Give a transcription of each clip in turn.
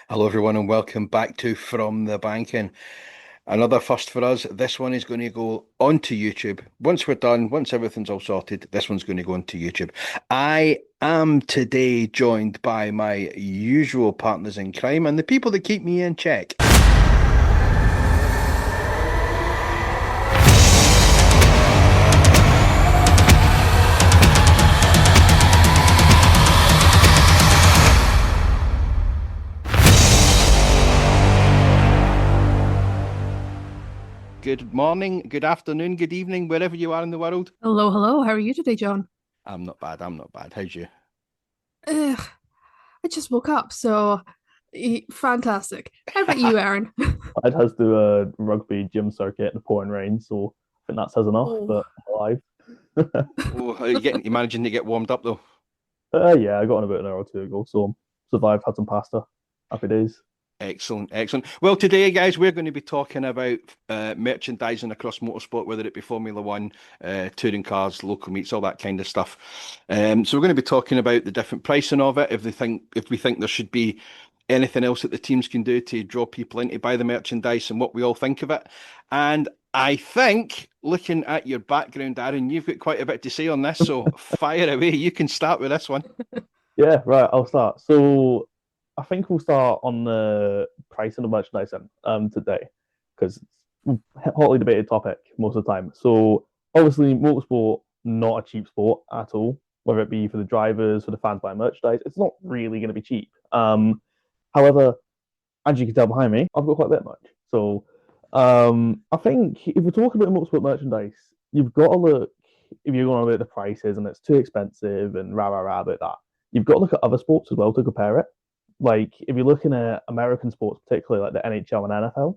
Hello, everyone, and welcome back to From the Banking. Another first for us. This one is going to go onto YouTube. Once we're done, once everything's all sorted, this one's going to go onto YouTube. I am today joined by my usual partners in crime and the people that keep me in check. Good morning, good afternoon, good evening, wherever you are in the world. Hello, hello. How are you today, John? I'm not bad. I'm not bad. How's you? Ugh, I just woke up, so fantastic. How about you, Aaron? I'd has to rugby gym circuit in the pouring rain, so I think that says enough. Oh, But I'm alive. Oh, are you getting, you managing to get warmed up though? Yeah, I got on about an hour or two ago, so survived. Had some pasta. Happy days. Excellent, excellent. Well, today, guys, we're going to be talking about merchandising across motorsport, whether it be Formula One, touring cars, local meets, all that kind of stuff. So we're going to be talking about the different pricing of it, if we think there should be anything else that the teams can do to draw people in to buy the merchandise, and what we all think of it. And I think, looking at your background, Aaron, you've got quite a bit to say on this, so fire away. You can start with this one. Yeah, right. I'll start. So I think we'll start on the pricing of merchandising today because it's a hotly debated topic most of the time. So obviously, motorsport not a cheap sport at all. Whether it be for the drivers, for the fans buying merchandise, it's not really going to be cheap. However, as you can tell behind me, I've got quite a bit much. So I think if we're talking about motorsport merchandise, you've got to look if you're going to look at the prices and it's too expensive and rah rah rah about that. You've got to look at other sports as well to compare it. Like if you're looking at American sports, particularly like the NHL and NFL,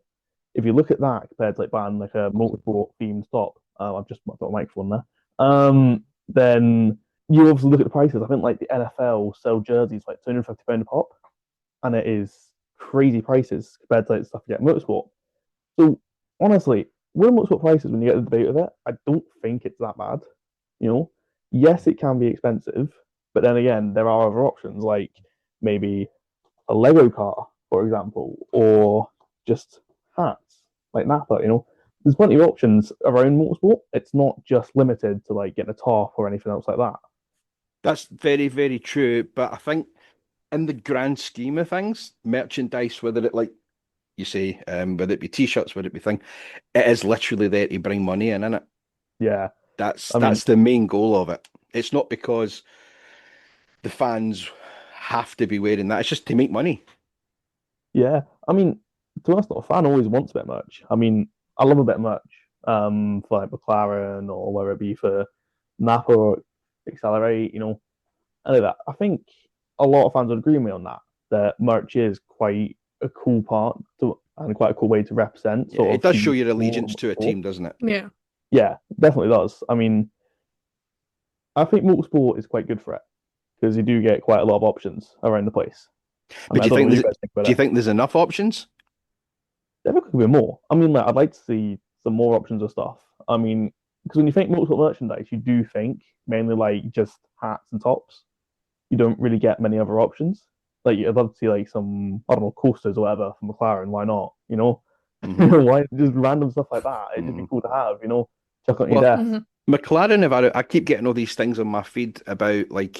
if you look at that compared to like buying like a motorsport themed top, I've just got a microphone there. Then you obviously look at the prices. I think like the NFL sell jerseys like £250 a pop, and it is crazy prices compared to like stuff you get in motorsport. So honestly, with motorsport prices, when you get the debate of it, I don't think it's that bad. You know, yes, it can be expensive, but then again, there are other options like maybe a Lego car, for example, or just hats like Napa. There's plenty of options around motorsport. It's not just limited to like getting a top or anything else like that. That's very, very true. But I think in the grand scheme of things, merchandise, whether it like you say, whether it be t-shirts, whether it be thing, it is literally there to bring money in, isn't it? Yeah, That's I mean, that's the main goal of it. It's not because the fans have to be wearing that. It's just to make money. yeah, I mean, to us, not a fan always wants a bit of merch. I mean, I love a bit of merch, for like McLaren or whether it be for Napa or Accelerate, any of that. I think a lot of fans would agree with me on that. That merch is quite a cool part to, and quite a cool way to represent Yeah, sort it of does who show you your support allegiance and to a support. team, doesn't it? yeah. Yeah, definitely does. I mean, I think motorsport is quite good for it because you do get quite a lot of options around the place. I But mean, do I you don't know think what you there's guys think do about you it. think there's enough options? There could be more. I mean, like, I'd like to see some more options of stuff. I mean, because when you think motorsport merchandise, you do think mainly like just hats and tops. You don't really get many other options. Like, I'd love to see like some, I don't know, coasters or whatever from McLaren. Why not? Hmm. Why just random stuff like that? It'd just be Hmm. cool to have. Chuck on your Well, desk. Hmm. McLaren have I keep getting all these things on my feed about like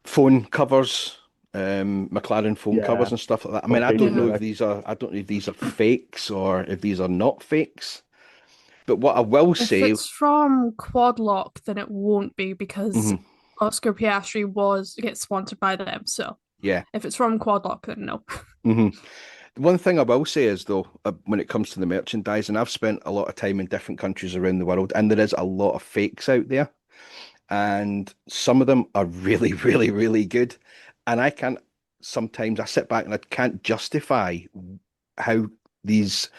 phone covers, McLaren phone covers Yeah, and stuff like that. I mean, got fake Yeah. I don't know if these are fakes or if these are not fakes. But what I will If say, it's from Quad Lock, then it won't be because mhm, Oscar Piastri was gets sponsored by them. So yeah. if it's from Quad Lock, then no. Hmm. One thing I will say is though, when it comes to the merchandising, I've spent a lot of time in different countries around the world, and there is a lot of fakes out there, and some of them are really, really, really good. And I sit back and I can't justify how these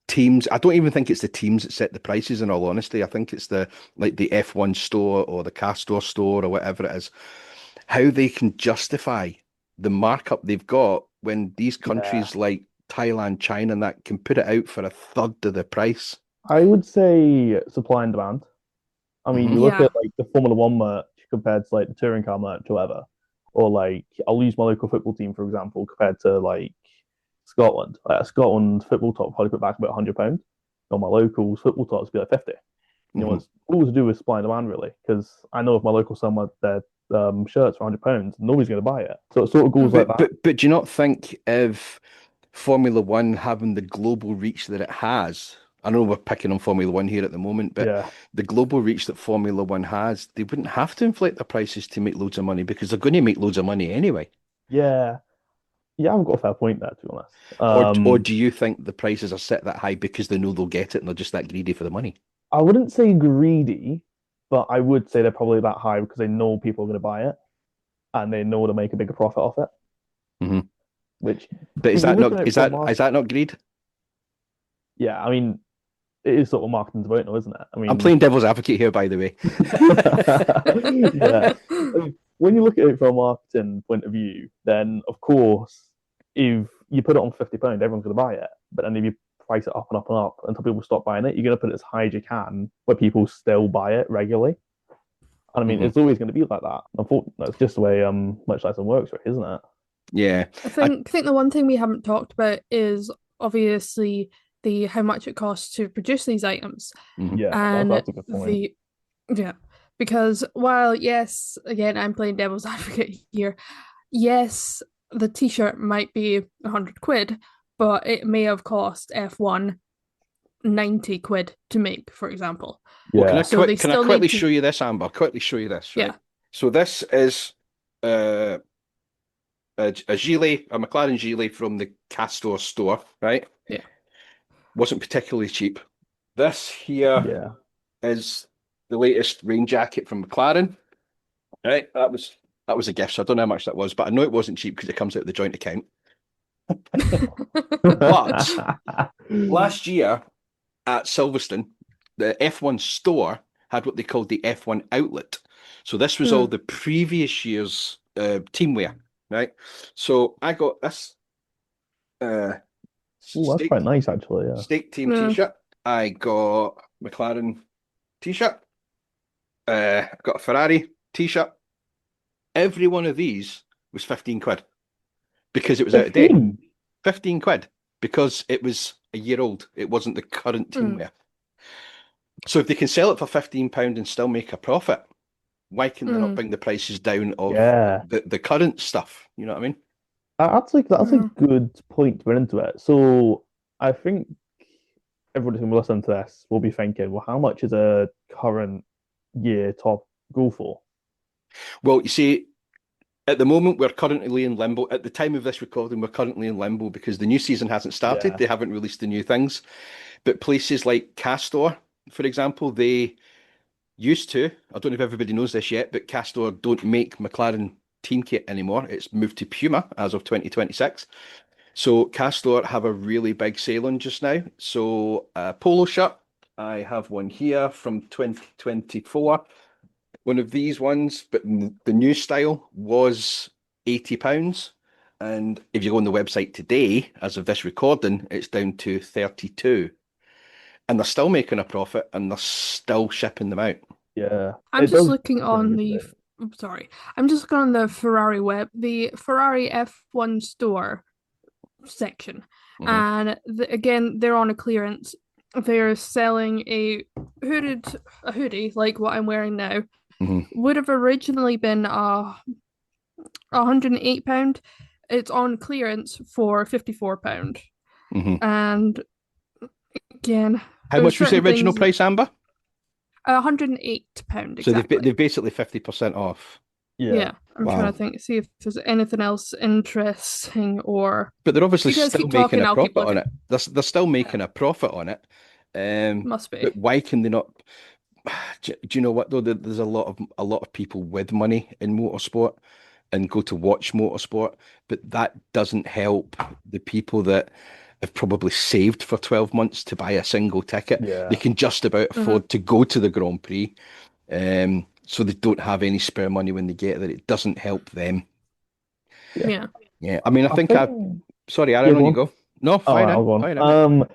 teams, I don't even think it's the teams that set the prices in all honesty. I think it's the F1 store or the Castor store or whatever it is, how they can justify the markup they've got when these Yeah, countries like Thailand, China, and that can put it out for a third of the price. I would say supply and demand. I mean, Hmm. you look Yeah. at like the Formula One merch compared to like the touring car merch or whatever, or like I'll use my local football team for example compared to like Scotland. Like a Scotland football top probably put back about £100. On my locals, football tops be like 50. You know, Mhm. it's all to do with supply and demand, really. Because I know if my local sell their shirts for £100, nobody's going to buy it. So it sort of goes like But that. do you not think if Formula One having the global reach that it has, I know we're picking on Formula One here at the moment, but Yeah, the global reach that Formula One has, they wouldn't have to inflate their prices to make loads of money because they're going to make loads of money anyway. yeah, yeah. I've got a fair point there, to be honest. Or do you think the prices are set that high because they know they'll get it and they're just that greedy for the money? I wouldn't say greedy, but I would say they're probably that high because they know people are going to buy it and they know to make a bigger profit off it. Hmm. Which, But when is you're that looking not at it from a is that not greed? yeah, I mean, it is sort of marketing's about now, isn't it? I I'm mean, playing devil's advocate here, by the way. yeah. When you look at it from a marketing point of view, then of course, if you put it on £50, everyone's going to buy it. But then if you price it up and up and up until people stop buying it, you're going to put it as high as you can where people still buy it regularly. And I mean, Mhm. it's always going to be like that. Unfortunately, that's just the way merchandising works, right, isn't it? Yeah. I I, think the one thing we haven't talked about is obviously the how much it costs to produce these items. mhm. Yeah, And that's a good point. the yeah, because while yes, again, I'm playing devil's advocate here. Yes, the t-shirt might be 100 quid, but it may have cost F1 90 quid to make, for example. Well, Yeah, So they can I still quickly need show to, you this, Amber? Quickly show you this, right? yeah. So this is uh, a gilet, a McLaren gilet from the Castor store, right? Yeah. Wasn't particularly cheap. This here yeah. is the latest rain jacket from McLaren, right? That was a gift, so I don't know how much that was, but I know it wasn't cheap because it comes out of the joint account. But last year at Silverstone, the F1 store had what they called the F1 outlet. So this was all Mm. the previous year's team wear, right? So I got this uh, Oh, that's quite nice, actually. Yeah. stake team Yeah. t-shirt. I got McLaren t-shirt. I got a Ferrari t-shirt. Every one of these was 15 quid because it was out of date. 15. 15 quid because it was a year old. It wasn't the current team Mm. wear. So if they can sell it for £15 and still make a profit, why can they not Mm. bring the prices down of Yeah. the current stuff? You know what I mean? That's a Mm. good point to bring into it. So I think everybody who's listening to this will be thinking, well, how much is a current year top go for? Well, you see, at the moment we're currently in limbo. At the time of this recording, we're currently in limbo because the new season hasn't started. Yeah. They haven't released the new things. But places like Castor, for example, they used to, I don't know if everybody knows this yet, but Castor don't make McLaren team kit anymore. It's moved to Puma as of 2026. So Castor have a really big sale on just now. So a polo shirt, I have one here from 2024. One of these ones, but the new style was £80. And if you go on the website today, as of this recording, it's down to 32. And they're still making a profit and they're still shipping them out. Yeah. I'm It just does looking bring a on good the, bit. sorry, I'm just looking on the Ferrari web, the Ferrari F1 store section. Mhm. And again, they're on a clearance. They're selling a hoodie like what I'm wearing now. Mhm. Would have originally been £108. It's on clearance for £54. Mhm. And again, How there's much was the certain original things. price, Amber? £108 So exactly. they've basically 50% off. Yeah. Yeah, I'm trying Wow. to think, see if there's anything else interesting or But they're obviously you guys still keep making talking, a I'll keep profit on looking. it. They're still Yeah, making a profit on it. must But be. why can they not? Do you know what though? There's a lot of people with money in motorsport and go to watch motorsport, but that doesn't help the people that have probably saved for 12 months to buy a single ticket. They Yeah. can just about Mhm. afford to go to the Grand Prix, so they don't have any spare money when they get there. It doesn't help them. Yeah. Yeah. Yeah, I mean, I I think I. think Sorry, yeah, Aaron, on go you on. go. No, All fire right, in, I'll go fire in. on.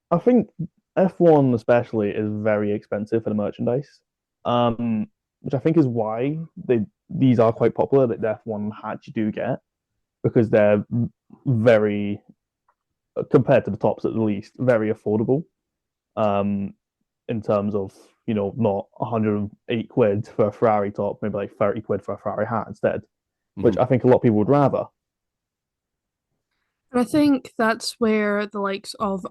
I think F1 especially is very expensive for the merchandise. Which I think is why these are quite popular that the F1 hats you do get because they're very compared to the tops at least, very affordable. In terms of, not 108 quid for a Ferrari top, maybe like 30 quid for a Ferrari hat instead, which I think a lot of people would rather. And I think that's where the likes of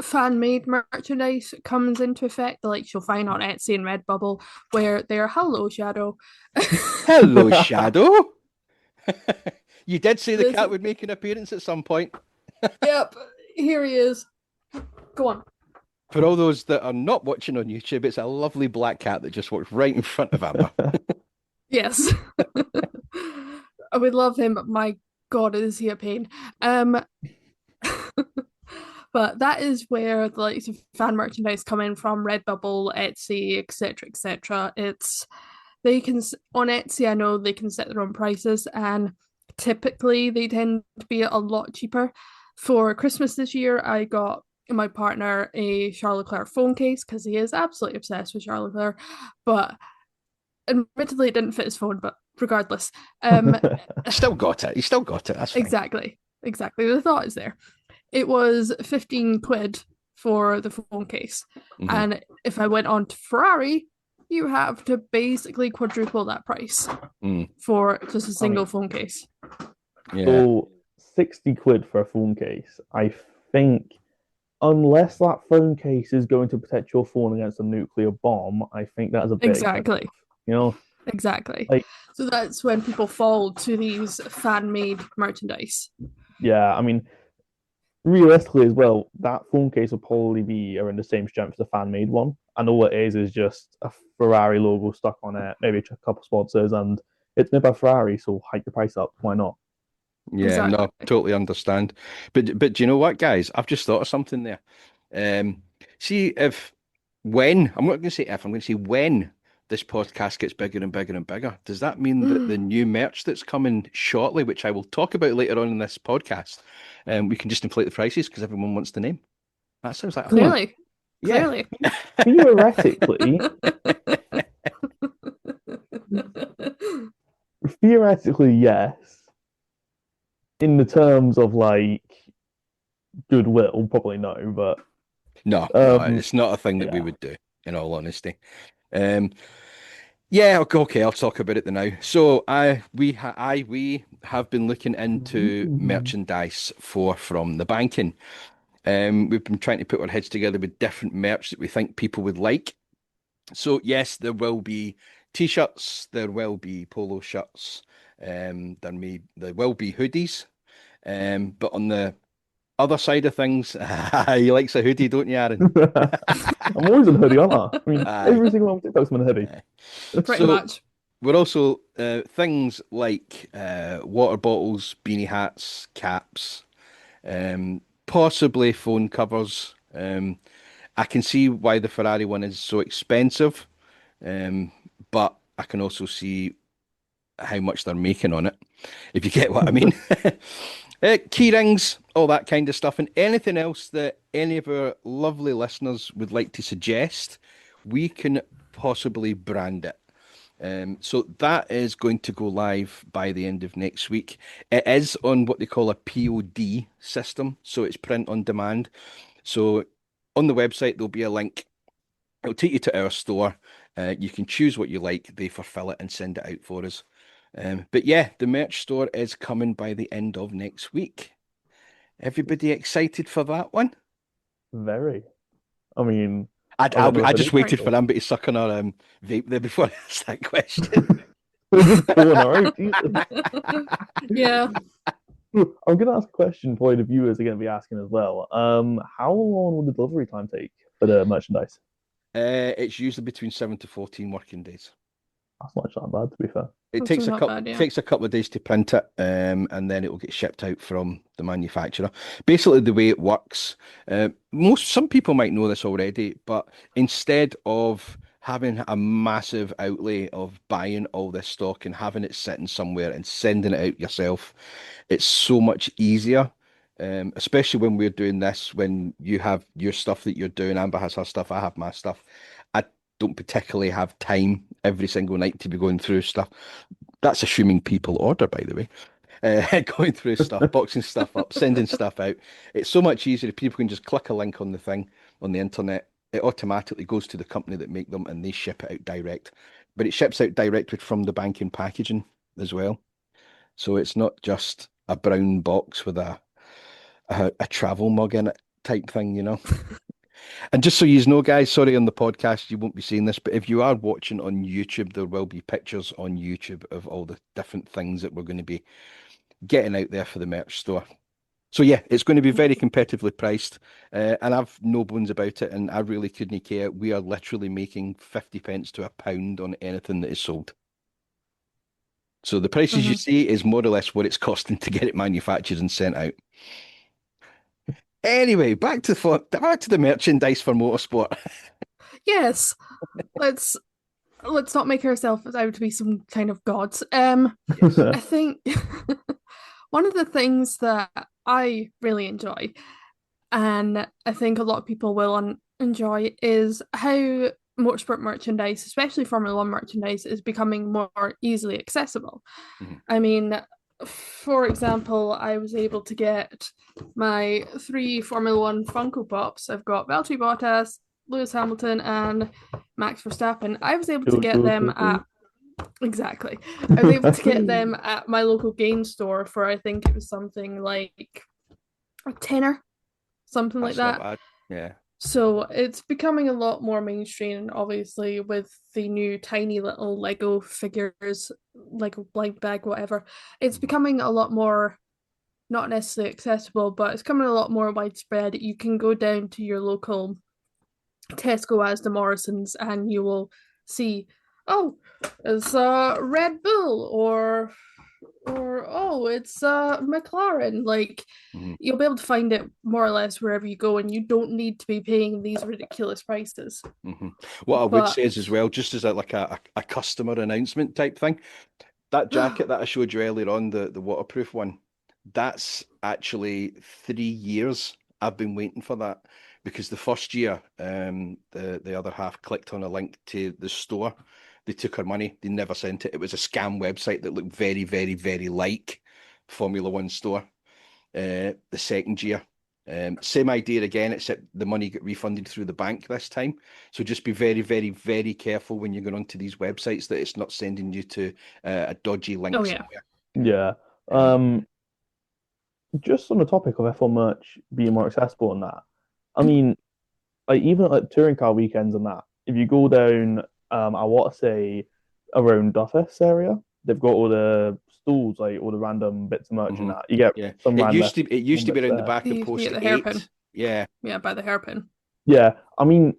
fan-made merchandise comes into effect. The likes you'll find on Etsy and Redbubble, where they're hello Shadow. Hello, Shadow. You did say the This- cat would make an appearance at some point. Yep, here he is. Go on. For all those that are not watching on YouTube, it's a lovely black cat that just walks right in front of Amber. Yes. I would love him, but my God, is he a pain. But that is where the likes of fan merchandise come in from, Redbubble, Etsy, etc., etc. They can on Etsy, I know they can set their own prices, and typically they tend to be a lot cheaper. For Christmas this year, I got my partner a Charles Leclerc phone case because he is absolutely obsessed with Charles Leclerc, but admittedly it didn't fit his phone, but regardless. Still got it. He still got it. That's fine. Exactly. The thought is there. It was 15 quid for the phone case. Mhm. And if I went on to Ferrari, you have to basically quadruple that price for just a single phone case. Yeah. So 60 quid for a phone case, I think, unless that phone case is going to protect your phone against a nuclear bomb, I think that's a bit Exactly. expensive, Exactly. Like, so that's when people fall to these fan-made merchandise. yeah, I mean, realistically as well, that phone case will probably be around the same strength as a fan-made one. I know what it is just a Ferrari logo stuck on it, maybe a couple sponsors, and it's made by Ferrari, so hike the price up. Why not? Yeah, Exactly. no, totally understand. But do you know what, guys? I've just thought of something there. See when I'm not going to say if, I'm going to say when this podcast gets bigger and bigger and bigger, does that mean that the new merch that's coming shortly, which I will talk about later on in this podcast, we can just inflate the prices because everyone wants the name? That sounds like a fun. Clearly. Yeah. Clearly. Theoretically, yes. In the terms of like goodwill, probably no, but No, it's not a thing that we yeah. would do, in all honesty. Yeah, okay, I'll talk about it now. So we have been looking into merchandise from the banking. We've been trying to put our heads together with different merch that we think people would like. So yes, there will be t-shirts, there will be polo shirts, there will be hoodies. But on the other side of things, he likes a hoodie, don't you, Aaron? I'm always in a hoodie, aren't I? I mean, every single one on TikTok's in a hoodie. Pretty much. We're also things like water bottles, beanie hats, caps, possibly phone covers. I can see why the Ferrari one is so expensive, but I can also see how much they're making on it, if you get what I mean. Key rings, all that kind of stuff, and anything else that any of our lovely listeners would like to suggest, we can possibly brand it. So that is going to go live by the end of next week. It is on what they call a POD system, so it's print on demand. So on the website, there'll be a link. It'll take you to our store. You can choose what you like. They fulfill it and send it out for us. But yeah, the merch store is coming by the end of next week. Everybody excited for that one? Very. I mean, I just waited for Amber to suck on our vape there before I asked that question. Yeah. I'm going to ask a question for the viewers are going to be asking as well. How long will the delivery time take for the merchandise? It's usually between 7 to 14 working days. That's not that bad, to be fair. It takes a couple of days to print it, and then it will get shipped out from the manufacturer. Basically, the way it works, some people might know this already, but instead of having a massive outlay of buying all this stock and having it sitting somewhere and sending it out yourself, it's so much easier. Especially when we're doing this, when you have your stuff that you're doing, Amber has her stuff, I have my stuff. I don't particularly have time every single night to be going through stuff. That's assuming people order, by the way. going through stuff, boxing stuff up, sending stuff out. It's so much easier if people can just click a link on the thing on the internet. It automatically goes to the company that make them and they ship it out direct. But it ships out direct from the banking packaging as well. So it's not just a brown box with a travel mug in it type thing, you know. And just so you know, guys, sorry on the podcast, you won't be seeing this, but if you are watching on YouTube, there will be pictures on YouTube of all the different things that we're going to be getting out there for the merch store. So yeah, it's going to be very competitively priced, and I've no bones about it, and I really couldn't care. We are literally making 50 pence to a pound on anything that is sold. So the prices you see is more or less what it's costing to get it manufactured and sent out. Anyway, back to the merchandise for motorsport. Yes, let's not make ourselves out to be some kind of gods. I think one of the things that I really enjoy, and I think a lot of people will enjoy, is how motorsport merchandise, especially Formula One merchandise, is becoming more easily accessible. I mean, for example, I was able to get my 3 Formula One Funko Pops. I've got Valtteri Bottas, Lewis Hamilton, and Max Verstappen. I was able to get them at exactly. I was able to get them at my local game store for, I think it was something like a tenner, something like That's not that. bad. Yeah. So it's becoming a lot more mainstream, obviously, with the new tiny little Lego figures, Lego blind bag, whatever. It's becoming a lot more, not necessarily accessible, but it's becoming a lot more widespread. You can go down to your local Tesco, Asda, Morrison's, and you will see, oh, it's Red Bull, or oh, it's McLaren. Like, you'll be able to find it more or less wherever you go, and you don't need to be paying these ridiculous prices. What I would say is as well, just as like a customer announcement type thing, that jacket that I showed you earlier on, the waterproof one, that's actually 3 years I've been waiting for that, because the first year, the other half clicked on a link to the store. They took our money. They never sent it. It was a scam website that looked very, very, very like Formula One store. The second year, same idea again, except the money got refunded through the bank this time. So just be very, very, very careful when you're going onto these websites that it's not sending you to a dodgy link somewhere. Yeah. Just on the topic of F1 merch being more accessible and that, I mean, like even at touring car weekends and that, if you go down, I want to say around Duffus area, they've got all the stalls, like all the random bits of merch and that. You get some It random. used to be around the back of post the 8. hairpin. Yeah. Yeah, by the hairpin. Yeah, I mean,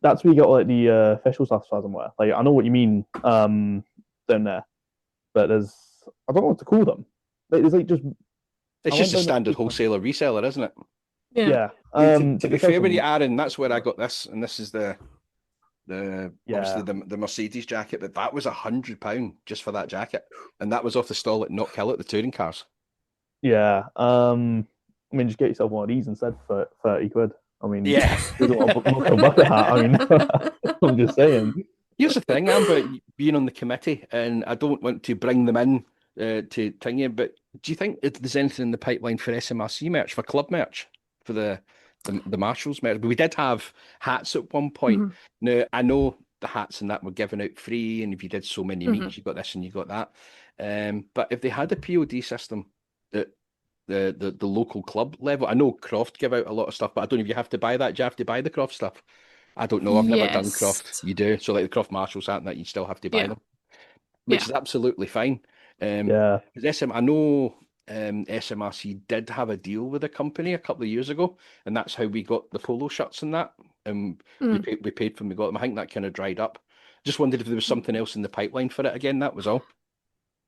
that's where you got like the official stuff somewhere. Like, I know what you mean down there, but there's, I don't know what to call them. There's like just. It's just a standard wholesaler reseller, isn't it? Yeah. To be fair with you, Aaron, that's where I got this, and this is obviously the Mercedes jacket, but that was £100 just for that jacket, and that was off the stall at Knockhill at the touring cars. Yeah. I mean, just get yourself one of these instead for 30 quid. I mean, yeah. I mean, I'm just saying. Here's the thing, Amber, being on the committee, and I don't want to bring them in to Tingy, but do you think there's anything in the pipeline for SMRC merch, for club merch, for the Marshals merch? But we did have hats at one point. Now, I know the hats and that were given out free, and if you did so many meets, you got this and you got that. But if they had a POD system at the local club level, I know Croft give out a lot of stuff, but I don't know if you have to buy that. Do you have to buy the Croft stuff? I don't know. I've never done Croft. You do. So like the Croft Marshals hat and that, you still have to buy them, which is absolutely fine. Because I know SMRC did have a deal with a company a couple of years ago, and that's how we got the polo shirts and that. We paid for them, we got them. I think that kind of dried up. Just wondered if there was something else in the pipeline for it again. That was all.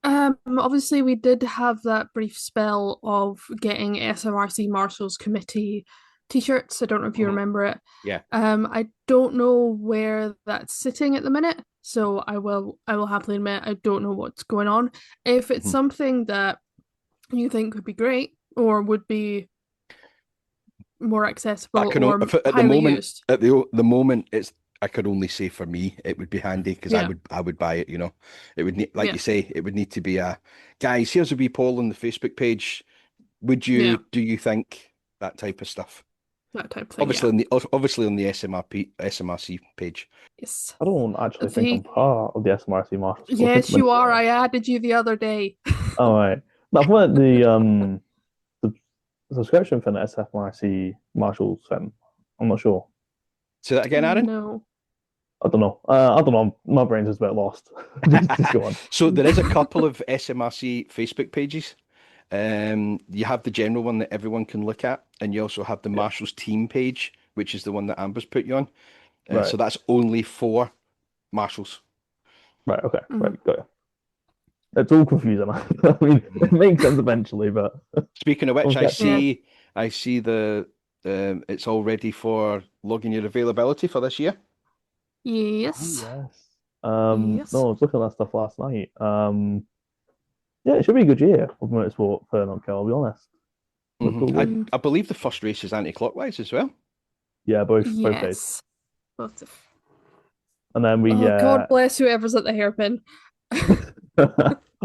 Obviously, we did have that brief spell of getting SMRC Marshals Committee t-shirts. I don't know if you remember it. Yeah. I don't know where that's sitting at the minute, so I will happily admit I don't know what's going on. If it's something that you think would be great or would be more accessible or at the highly moment, used. at the moment, it's I could only say for me, it would be handy because Yeah. I would buy it, you know. It would need, like Yeah. you say, it would need to be a guys, here's a wee poll on the Facebook page. Would Yeah. do you think that type of stuff? That type of thing. Yeah. Obviously on the SMRC page. Yes. I don't actually think I'm The part of the SMRC Marshals. So I think Yes, you are. I added you the other day. all right. No, I've got the subscription for the SMRC Marshals thing. I'm not sure. Say that again, Aaron. No. I don't know. I don't know. My brain's just a bit lost. Just go on. So there is a couple of SMRC Facebook pages. You have the general one that everyone can look at, and you also have the Yeah. Marshals team page, which is the one that Amber's put you on. Right. So that's only for Marshals. Right. Okay. Mhm. Right. Got it. It's all confusing. I mean, it makes sense eventually, but Speaking of which, Okay. I see the it's all ready for logging your availability for this year. Yes. yes. Yes. No, I was looking at that stuff last night. Yeah, it should be a good year with motorsport for Knock I'll be honest. Looks all good. Mhm. I believe the first race is anti-clockwise as well. Yeah, both days. Yes. Both of. And then we Oh, God bless whoever's at the hairpin.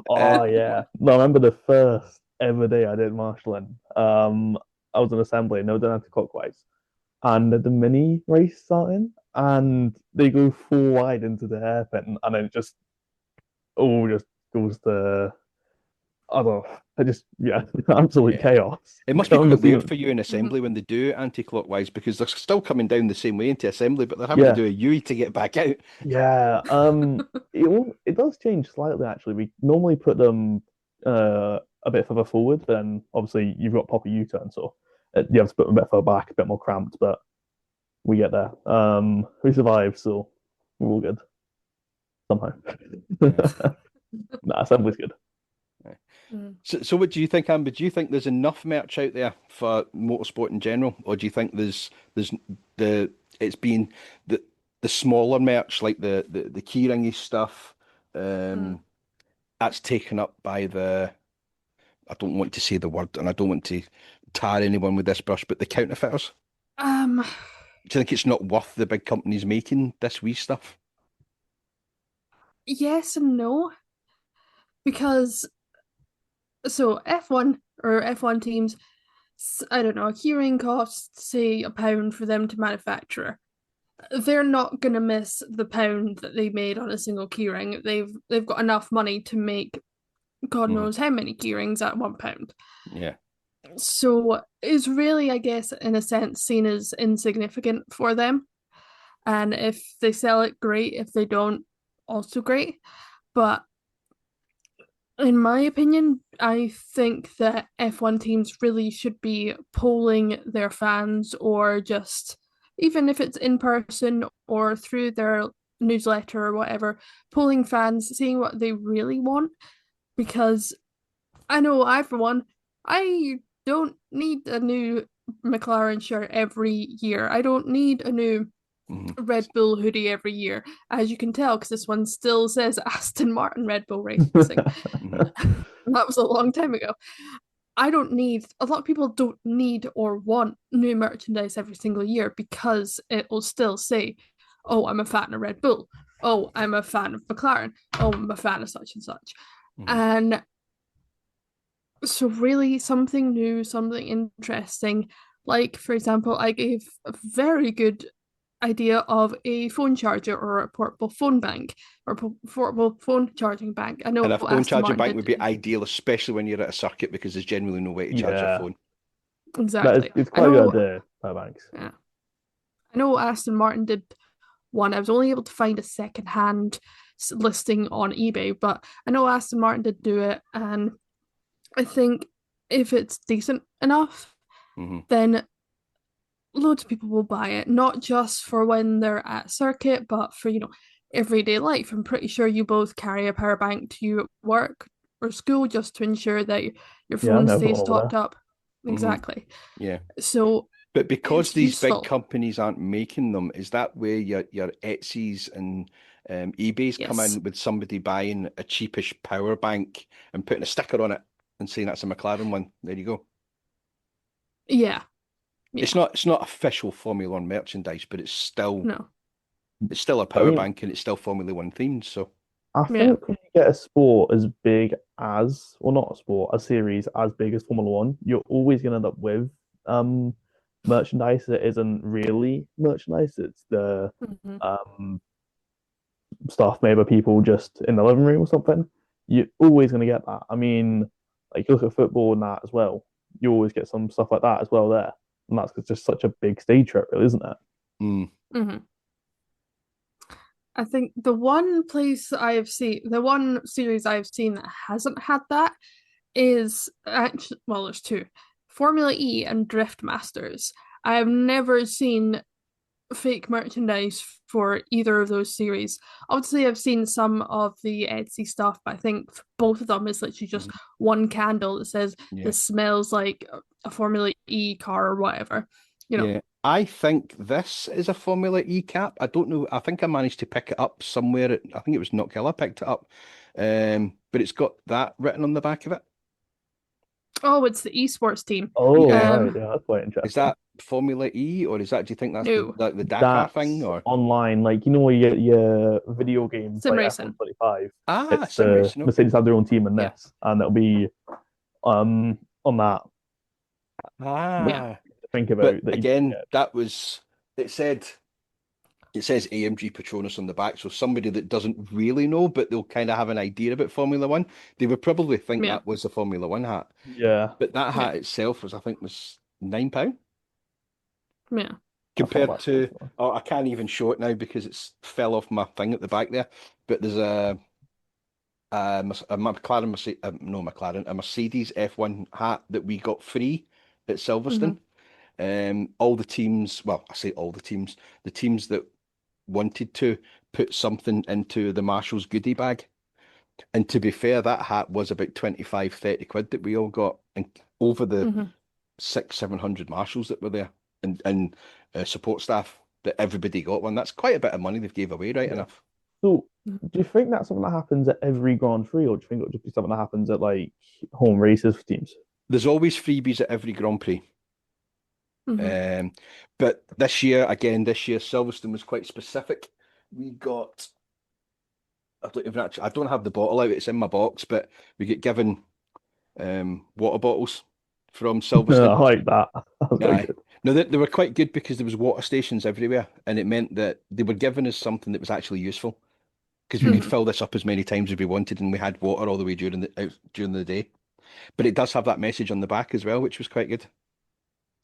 oh yeah. No, I remember the first ever day I did marshalling. I was in assembly and they were doing anti-clockwise. And the mini race starting and they go full wide into the hairpin and then it just all just goes to I don't know. It just absolute Yeah. chaos. It must be Can't quite see weird it. for you in assembly when they do anti-clockwise because they're still coming down the same way into assembly, but they're having Yeah. to do a U to get back out. Yeah. It does change slightly actually. We normally put them a bit further forward, but then obviously you've got proper U-turn, so you have to put them a bit further back, a bit more cramped, but we get there. We survived, so we're all good somehow. Nah, assembly's good. Mm. So what do you think, Amber? Do you think there's enough merch out there for motorsport in general, or do you think there's the it's been the smaller merch like the keyringy stuff that's taken up by the I don't want to say the word and I don't want to tar anyone with this brush, but the counterfeiters? Um, Do you think it's not worth the big companies making this wee stuff? yes and no, because so F1 teams, I don't know, a keyring costs say £1 for them to manufacture. They're not gonna miss the pound that they made on a single keyring. They've got enough money to make God knows how many keyrings at £1. Yeah. So it's really, I guess, in a sense, seen as insignificant for them. And if they sell it, great. If they don't, also great. But in my opinion, I think that F1 teams really should be polling their fans, or just even if it's in person or through their newsletter or whatever, polling fans, seeing what they really want. Because I know I, for one, I don't need a new McLaren shirt every year. I don't need a new Red Bull hoodie every year, as you can tell, because this one still says Aston Martin Red Bull Racing. That was a long time ago. A lot of people don't need or want new merchandise every single year because it will still say, oh, I'm a fan of Red Bull. Oh, I'm a fan of McLaren. Oh, I'm a fan of such and such. And so really something new, something interesting. Like, for example, I gave a very good idea of a phone charger or a portable phone bank or portable phone charging bank. I know And a phone Aston charging Martin bank did would be ideal, especially when you're at a circuit because there's generally no way to charge your Yeah. phone. exactly. It's I quite know, good, power banks. yeah. I know Aston Martin did one. I was only able to find a second-hand listing on eBay, but I know Aston Martin did do it, and I think if it's decent enough, then loads of people will buy it, not just for when they're at circuit, but for, everyday life. I'm pretty sure you both carry a power bank to you at work or school just to ensure that your phone I've got stays all topped that. up. Exactly. Yeah. So But because it's these big useful. companies aren't making them, is that where your Etsy's and eBay's come Yes. in with somebody buying a cheapish power bank and putting a sticker on it and saying that's a McLaren one? There you go. Yeah. It's not official Formula One merchandise, but it's still No. It's still a I power mean, bank and it's still Formula One themed. So I Yeah. think when you get a sport as big as, well, not a sport, a series as big as Formula One, you're always going to end up with um merchandise that isn't really merchandise. It's the Hmm. um stuff made by people just in the living room or something. You're always going to get that. I mean, like you look at football and that as well. You always get some stuff like that as well there, and that's just such a big stage show, really, isn't it? mm, Hmm. I think the one place I've seen, the one series I've seen that hasn't had that is actually, well, there's two, Formula E and Drift Masters. I have never seen fake merchandise for either of those series. Obviously, I've seen some of the Etsy stuff, but I think for both of them is literally just mhm, one candle that says yeah, this smells like a Formula E car or whatever. You know. yeah. I think this is a Formula E cap. I don't know. I think I managed to pick it up somewhere. I think it was Knockhill. I picked it up, but it's got that written on the back of it. Oh, it's the esports team. Oh, Yeah. right. Um, Yeah, that's quite Is interesting. that Formula E, or is that? Do you think that's the no, like the Dakar thing, That's or online. Like, you know, where you get your video games sim like racing. F125. It's sim the racing? Okay. Mercedes have their own team in Yeah. this, and it'll be on that. Which Yeah, Ah, to think but about that you don't again, get. that was it said it says AMG Petronas on the back, so somebody that doesn't really know, but they'll kind of have an idea about Formula One, they would probably think yeah, that was a Formula One hat. Yeah, But that yeah, hat itself was, I think, was £9 yeah. that's not compared bad. to. Oh, I can't even show it now because it's fell off my thing at the back there. But there's a McLaren, no McLaren, a Mercedes F1 hat that we got free at Hmm. Silverstone. All the teams, well, I say all the teams that wanted to put something into the Marshall's goodie bag. And to be fair, that hat was about 25, 30 quid that we all got, and over the Hmm. six, 700 marshals that were there, and support staff, that everybody got one. That's quite a bit of money they've gave away, right Yeah. enough. So, do you think that's something that happens at every Grand Prix, or do you think it'll just be something that happens at like home races for teams? There's always freebies at every Grand Prix. Hmm. Um, but this year, Silverstone was quite specific. We got, I don't have the bottle out, it's in my box, but we get given water bottles from Silverstone. I like that. That's quite Aye. good. No, they were quite good because there was water stations everywhere, and it meant that they were giving us something that was actually useful because we could Hmm. fill this up as many times as we wanted, and we had water all the way during the day. But it does have that message on the back as well, which was quite good.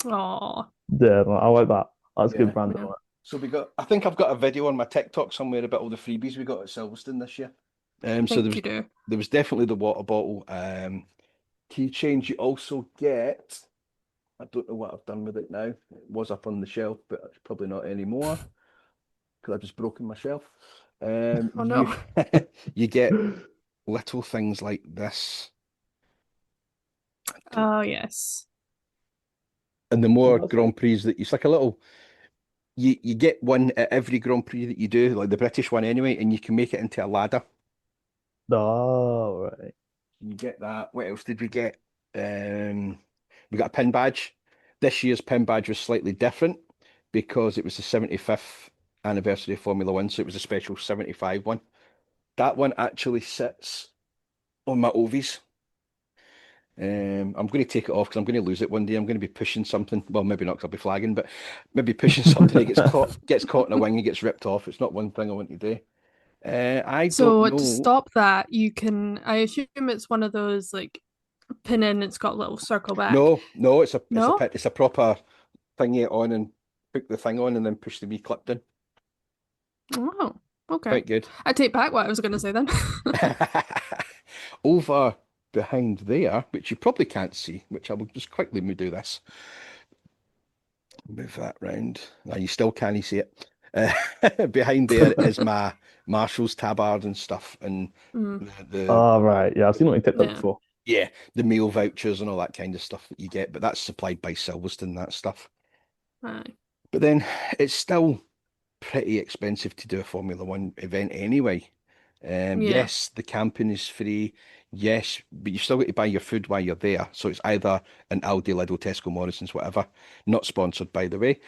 Oh, Yeah, I like that. That's good Yeah. branding yeah. on it. So I think I've got a video on my TikTok somewhere about all the freebies we got at Silverstone this year. I So there think was you do. there was definitely the water bottle. Keychains you also get. I don't know what I've done with it now. It was up on the shelf, but it's probably not anymore because I've just broken my shelf. Oh no. You you get little things like this. Don't- Oh yes. And the more That's Grand Prix that it's like a little you get one at every Grand Prix that you do, like the British one anyway, and you can make it into a ladder. oh, right. You get that. What else did we get? Um, we got a pin badge. This year's pin badge was slightly different because it was the 75th anniversary of Formula One, so it was a special 75 one. That one actually sits on my Ovies. I'm going to take it off because I'm going to lose it one day. I'm going to be pushing something. Well, maybe not because I'll be flagging, but maybe pushing something. It gets caught in a wing, it gets ripped off. It's not one thing I want to do. I don't So to know. stop that, you can. I assume it's one of those like pin in. It's got a little circle back. No, no, No. it's a proper thingy on and put the thing on and then push the wee clip down. Oh, okay. Quite good. I take back what I was going to say then. Over behind there, which you probably can't see, which I will just quickly do this. Move that round. Now you still can't see it. Behind there is my Marshall's tabard and stuff, and Mm, the Oh, right. Yeah, I've seen what you tipped up yeah. before. yeah, the meal vouchers and all that kind of stuff that you get, but that's supplied by Silverstone, that stuff. Aye. But then it's still pretty expensive to do a Formula One event anyway. Yeah. Yes, the camping is free. Yes, but you've still got to buy your food while you're there. So it's either an Aldi, Lidl, Tesco, Morrison's, whatever. Not sponsored, by the way.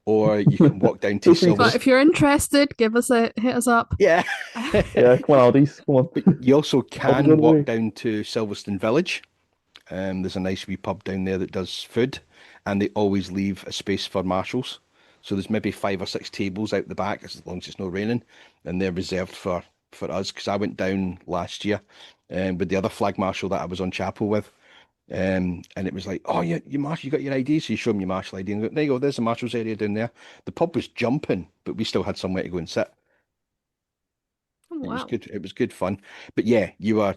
Or you can walk down to Feel free But to. if Silverstone. you're interested, hit us up. Yeah. Yeah, come on, Aldi's. Come But on. you also Aldi's can on the walk way. down to Silverstone Village. There's a nice wee pub down there that does food, and they always leave a space for marshals. So there's maybe 5 or 6 tables out the back, as long as it's not raining, and they're reserved for us. Because I went down last year, with the other flag marshal that I was on chapel with, and it was like, oh, you marshal, you got your ID, so you show them your marshal ID, and go, there you go, there's the marshal's area down there. The pub was jumping, but we still had somewhere to go and sit. Oh, It was wow. good. It was good fun. But yeah, you are.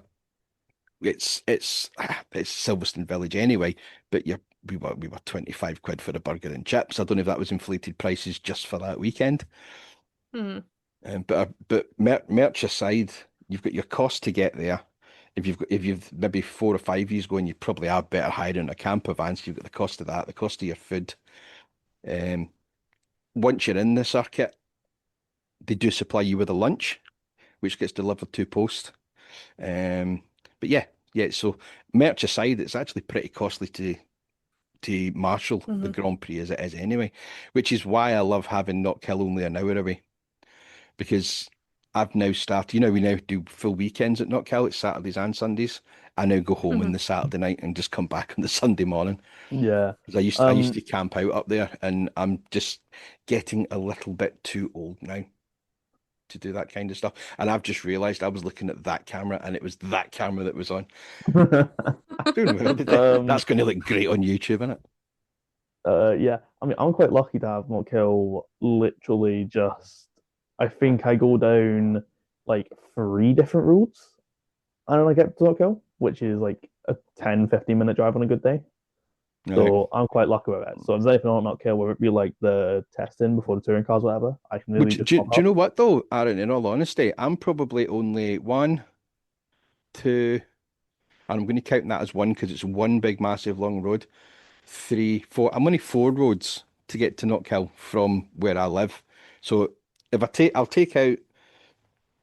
It's Silverstone Village anyway, but we were 25 quid for a burger and chips. I don't know if that was inflated prices just for that weekend. Hmm. But merch aside, you've got your cost to get there. If you've maybe 4 or 5 years going, you probably are better hiring a camper van. So you've got the cost of that, the cost of your food. Um, Once you're in the circuit, they do supply you with a lunch, which gets delivered to post. Um, but yeah. So merch aside, it's actually pretty costly to marshal the Hmm. Grand Prix as it is anyway, which is why I love having Knockhill only an hour away because I've now started. We now do full weekends at Knockhill. It's Saturdays and Sundays. I now go home on Hmm. the Saturday night and just come back on the Sunday morning. Yeah. 'Cause I used to camp out up there, and I'm just getting a little bit too old now to do that kind of stuff. And I've just realized I was looking at that camera, and it was that camera that was on. Doing well today. That's Um, going to look great on YouTube, isn't it? yeah. I mean, I'm quite lucky to have Mockhill literally just, I think I go down like 3 different routes and then I get to Mockhill, which is like a 10-15 minute drive on a good day. Right. So I'm quite lucky with that. So if there's anything on Knockhill, whether it be like the testing before the touring cars, whatever, I can Well, really just do pop you up. know what though, Aaron? In all honesty, I'm probably only one, two, and I'm going to count that as one because it's one big, massive, long road. Three, four. I'm only 4 roads to get to Knockhill from where I live. So if I'll take out.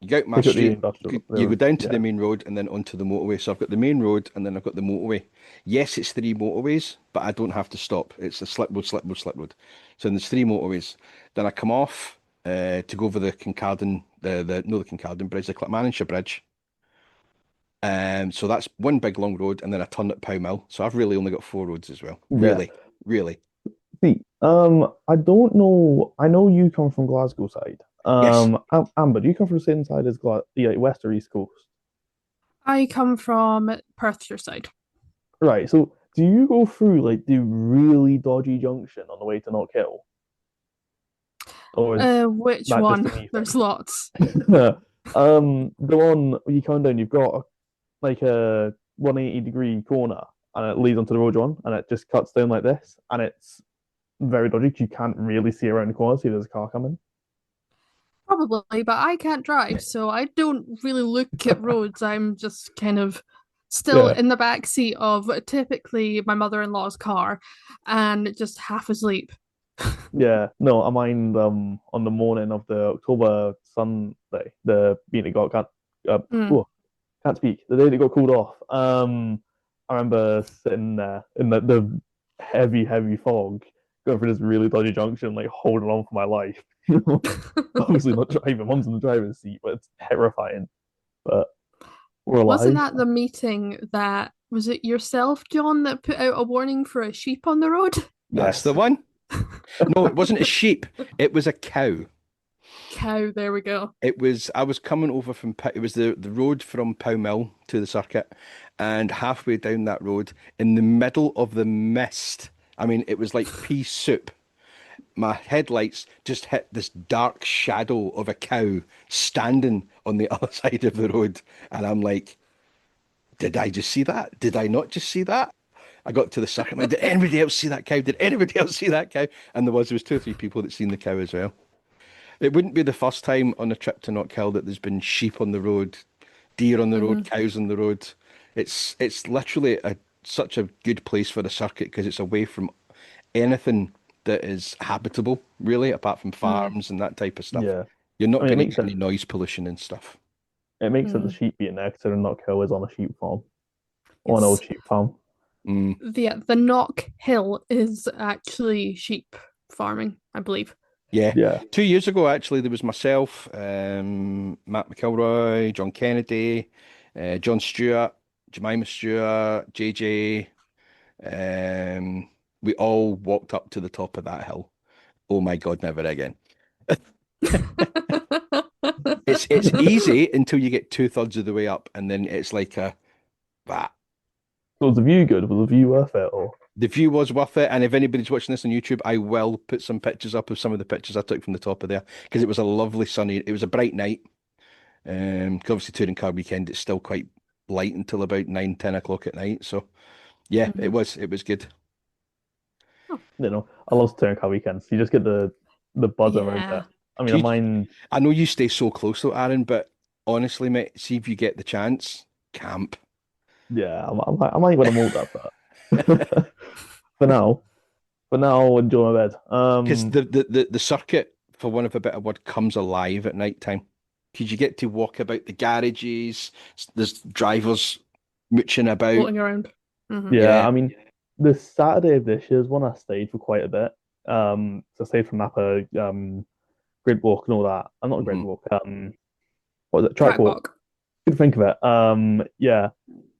You go out my Pick up the street, industrial you go road. down to the Yeah. main road and then onto the motorway. So I've got the main road and then I've got the motorway. Yes, it's 3 motorways, but I don't have to stop. It's a slip road, slip road, slip road. So there's 3 motorways. Then I come off to go over the Kincardine, the no the Kincardine Bridge, the Clackmannanshire Bridge. So that's one big long road, and then I turn at Pow Mill. So I've really only got 4 roads as well. Yeah. Really, really. See, I don't know. I know you come from Glasgow side. Yes. Amber, do you come from the same side as yeah, West or East Coast? I come from Perthshire side. Right. So do you go through like the really dodgy junction on the way to Knockhill? Or is Which that just a one? me There's thing? lots. The one where you come down, you've got like a 180-degree corner and it leads onto the road you're on and it just cuts down like this and it's very dodgy 'cause you can't really see around the corner, see if there's a car coming. Probably, but I can't drive, so I don't really look at roads. I'm just kind of still Yeah. in the back seat of typically my mother-in-law's car and just half asleep. Yeah, no, I mind on the morning of the October Sunday, the being it got Mm. oh, can't speak. The day that got called off. I remember sitting there in the heavy, heavy fog, going through this really dodgy junction, like holding on for my life. Obviously not driving, mom's in the driver's seat, but it's terrifying. But we're Wasn't alive. that the meeting that was it yourself, John, that put out a warning for a sheep on the road? That's the Yes. one. No, it wasn't a sheep. It was a cow. Cow, there we go. I was coming over from it was the road from Pow Mill to the circuit, and halfway down that road, in the middle of the mist, I mean, it was like pea soup. My headlights just hit this dark shadow of a cow standing on the other side of the road, and I'm like, did I just see that? Did I not just see that? I got to the circuit. I'm like, did anybody else see that cow? Did anybody else see that cow? And there was 2 or 3 people that seen the cow as well. It wouldn't be the first time on a trip to Knockhill that there's been sheep on the road, deer on the road, Hmm. cows on the road. It's literally such a good place for the circuit because it's away from anything that is habitable, really, apart from Hmm. farms and that type of stuff. Yeah. You're I not mean, it going to makes get any sense. noise pollution and stuff. It makes sense the Mm. sheep being there considering Knock Hill is on a sheep farm or an old Yes. sheep farm. Mm. The Knock Hill is actually sheep farming, I believe. Yeah. Yeah, 2 years ago, actually, there was myself, Matt McElroy, John Kennedy, John Stewart, Jemima Stewart, JJ. Um, we all walked up to the top of that hill. Oh my God, never again. It's easy until you get two-thirds of the way up, and then it's like a that. so was the view good? Was the view worth it? Or The view was worth it, and if anybody's watching this on YouTube, I will put some pictures up of some of the pictures I took from the top of there because it was a lovely sunny. It was a bright night. 'Cause obviously touring car weekend, it's still quite light until about 9, 10 o'clock at night. So yeah, it Mhm. was good. Oh, I love touring car weekends. You just get the buzz around it. yeah. I mean, Do I you, mind. I know you stay so close though, Aaron, but honestly, mate, see if you get the chance, camp. Yeah, I might when I'm older, but for now, I'll enjoy my bed. Because the circuit, for one of a better word, comes alive at night time. Because you get to walk about the garages, there's drivers mooching about. Floating around. Hmm. Yeah, Yeah. I mean, the Saturday of this year's one I stayed for quite a bit. So I stayed from Napa, grid walk and all that. I'm not a grid Hmm. walk. What was it? Track Track walk. walk. Good think of it. Yeah,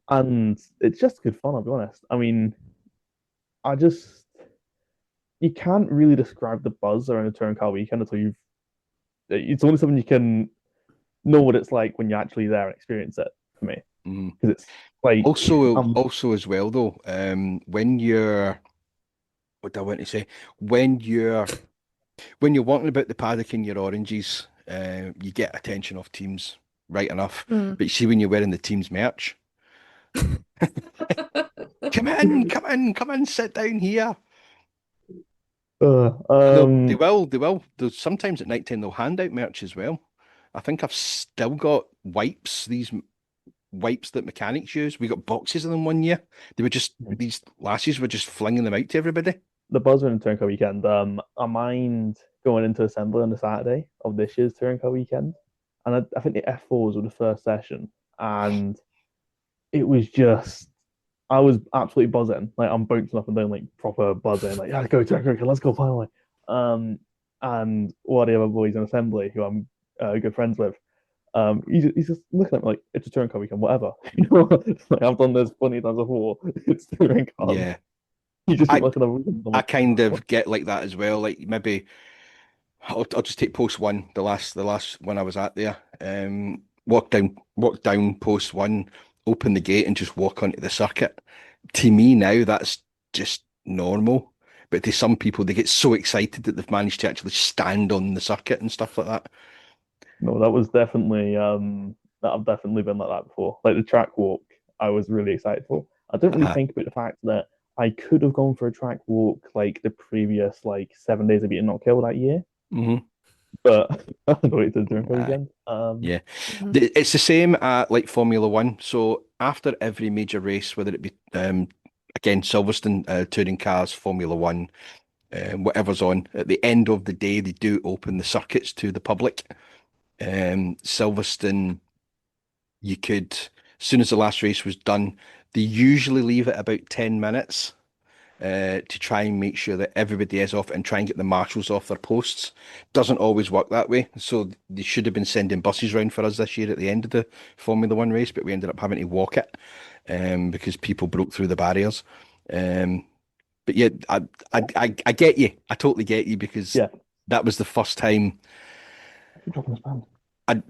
and it's just good fun. I'll be honest. I mean, I just you can't really describe the buzz around a touring car weekend until you've. It's only something you can know what it's like when you're actually there and experience it. For me, Hmm. because it's like Also as well though, when you're what do I want to say? When you're walking about the paddock in your oranges, you get attention off teams right enough. Mm. But you see when you're wearing the team's merch, come in, come in, sit down here. uh, And um, they will. There's sometimes at night time they'll hand out merch as well. I think I've still got wipes, these wipes that mechanics use. We got boxes of them one year. They were just these lasses were just flinging them out to everybody. the buzz around touring car weekend. I mind going into assembly on the Saturday of this year's touring car weekend, and I think the F4s were the first session, and it was just I was absolutely buzzing. Like I'm bouncing up and down like proper buzzing. Like yeah, go touring car, let's go finally. Um, and one of the other boys in assembly who I'm good friends with. He's just looking at me like it's a touring car weekend, whatever. You know, like I've done this plenty of times before. It's touring cars. Yeah. You just keep I looking at them. I'm I like, kind what? of get like that as well. Like maybe I'll just take post one, the last one I was at there. Walk down post one, open the gate and just walk onto the circuit. To me now, that's just normal. But to some people, they get so excited that they've managed to actually stand on the circuit and stuff like that. No, that was definitely that I've definitely been like that before. Like the track walk, I was really excited for. I didn't really Uh, think about the fact that I could have gone for a track walk like the previous like 7 days of being not killed that year, mhm. but I don't know what to do for Uh, weekend. yeah. Mhm. It's the same at like Formula One. So after every major race, whether it be again Silverstone, touring cars, Formula One, whatever's on, at the end of the day, they do open the circuits to the public. Silverstone, you could, as soon as the last race was done, they usually leave it about 10 minutes to try and make sure that everybody is off and try and get the marshals off their posts. Doesn't always work that way. So they should have been sending buses round for us this year at the end of the Formula One race, but we ended up having to walk it because people broke through the barriers. Um, but yeah, I get you. I totally get you because Yeah, that was the first time keep dropping this band. I'd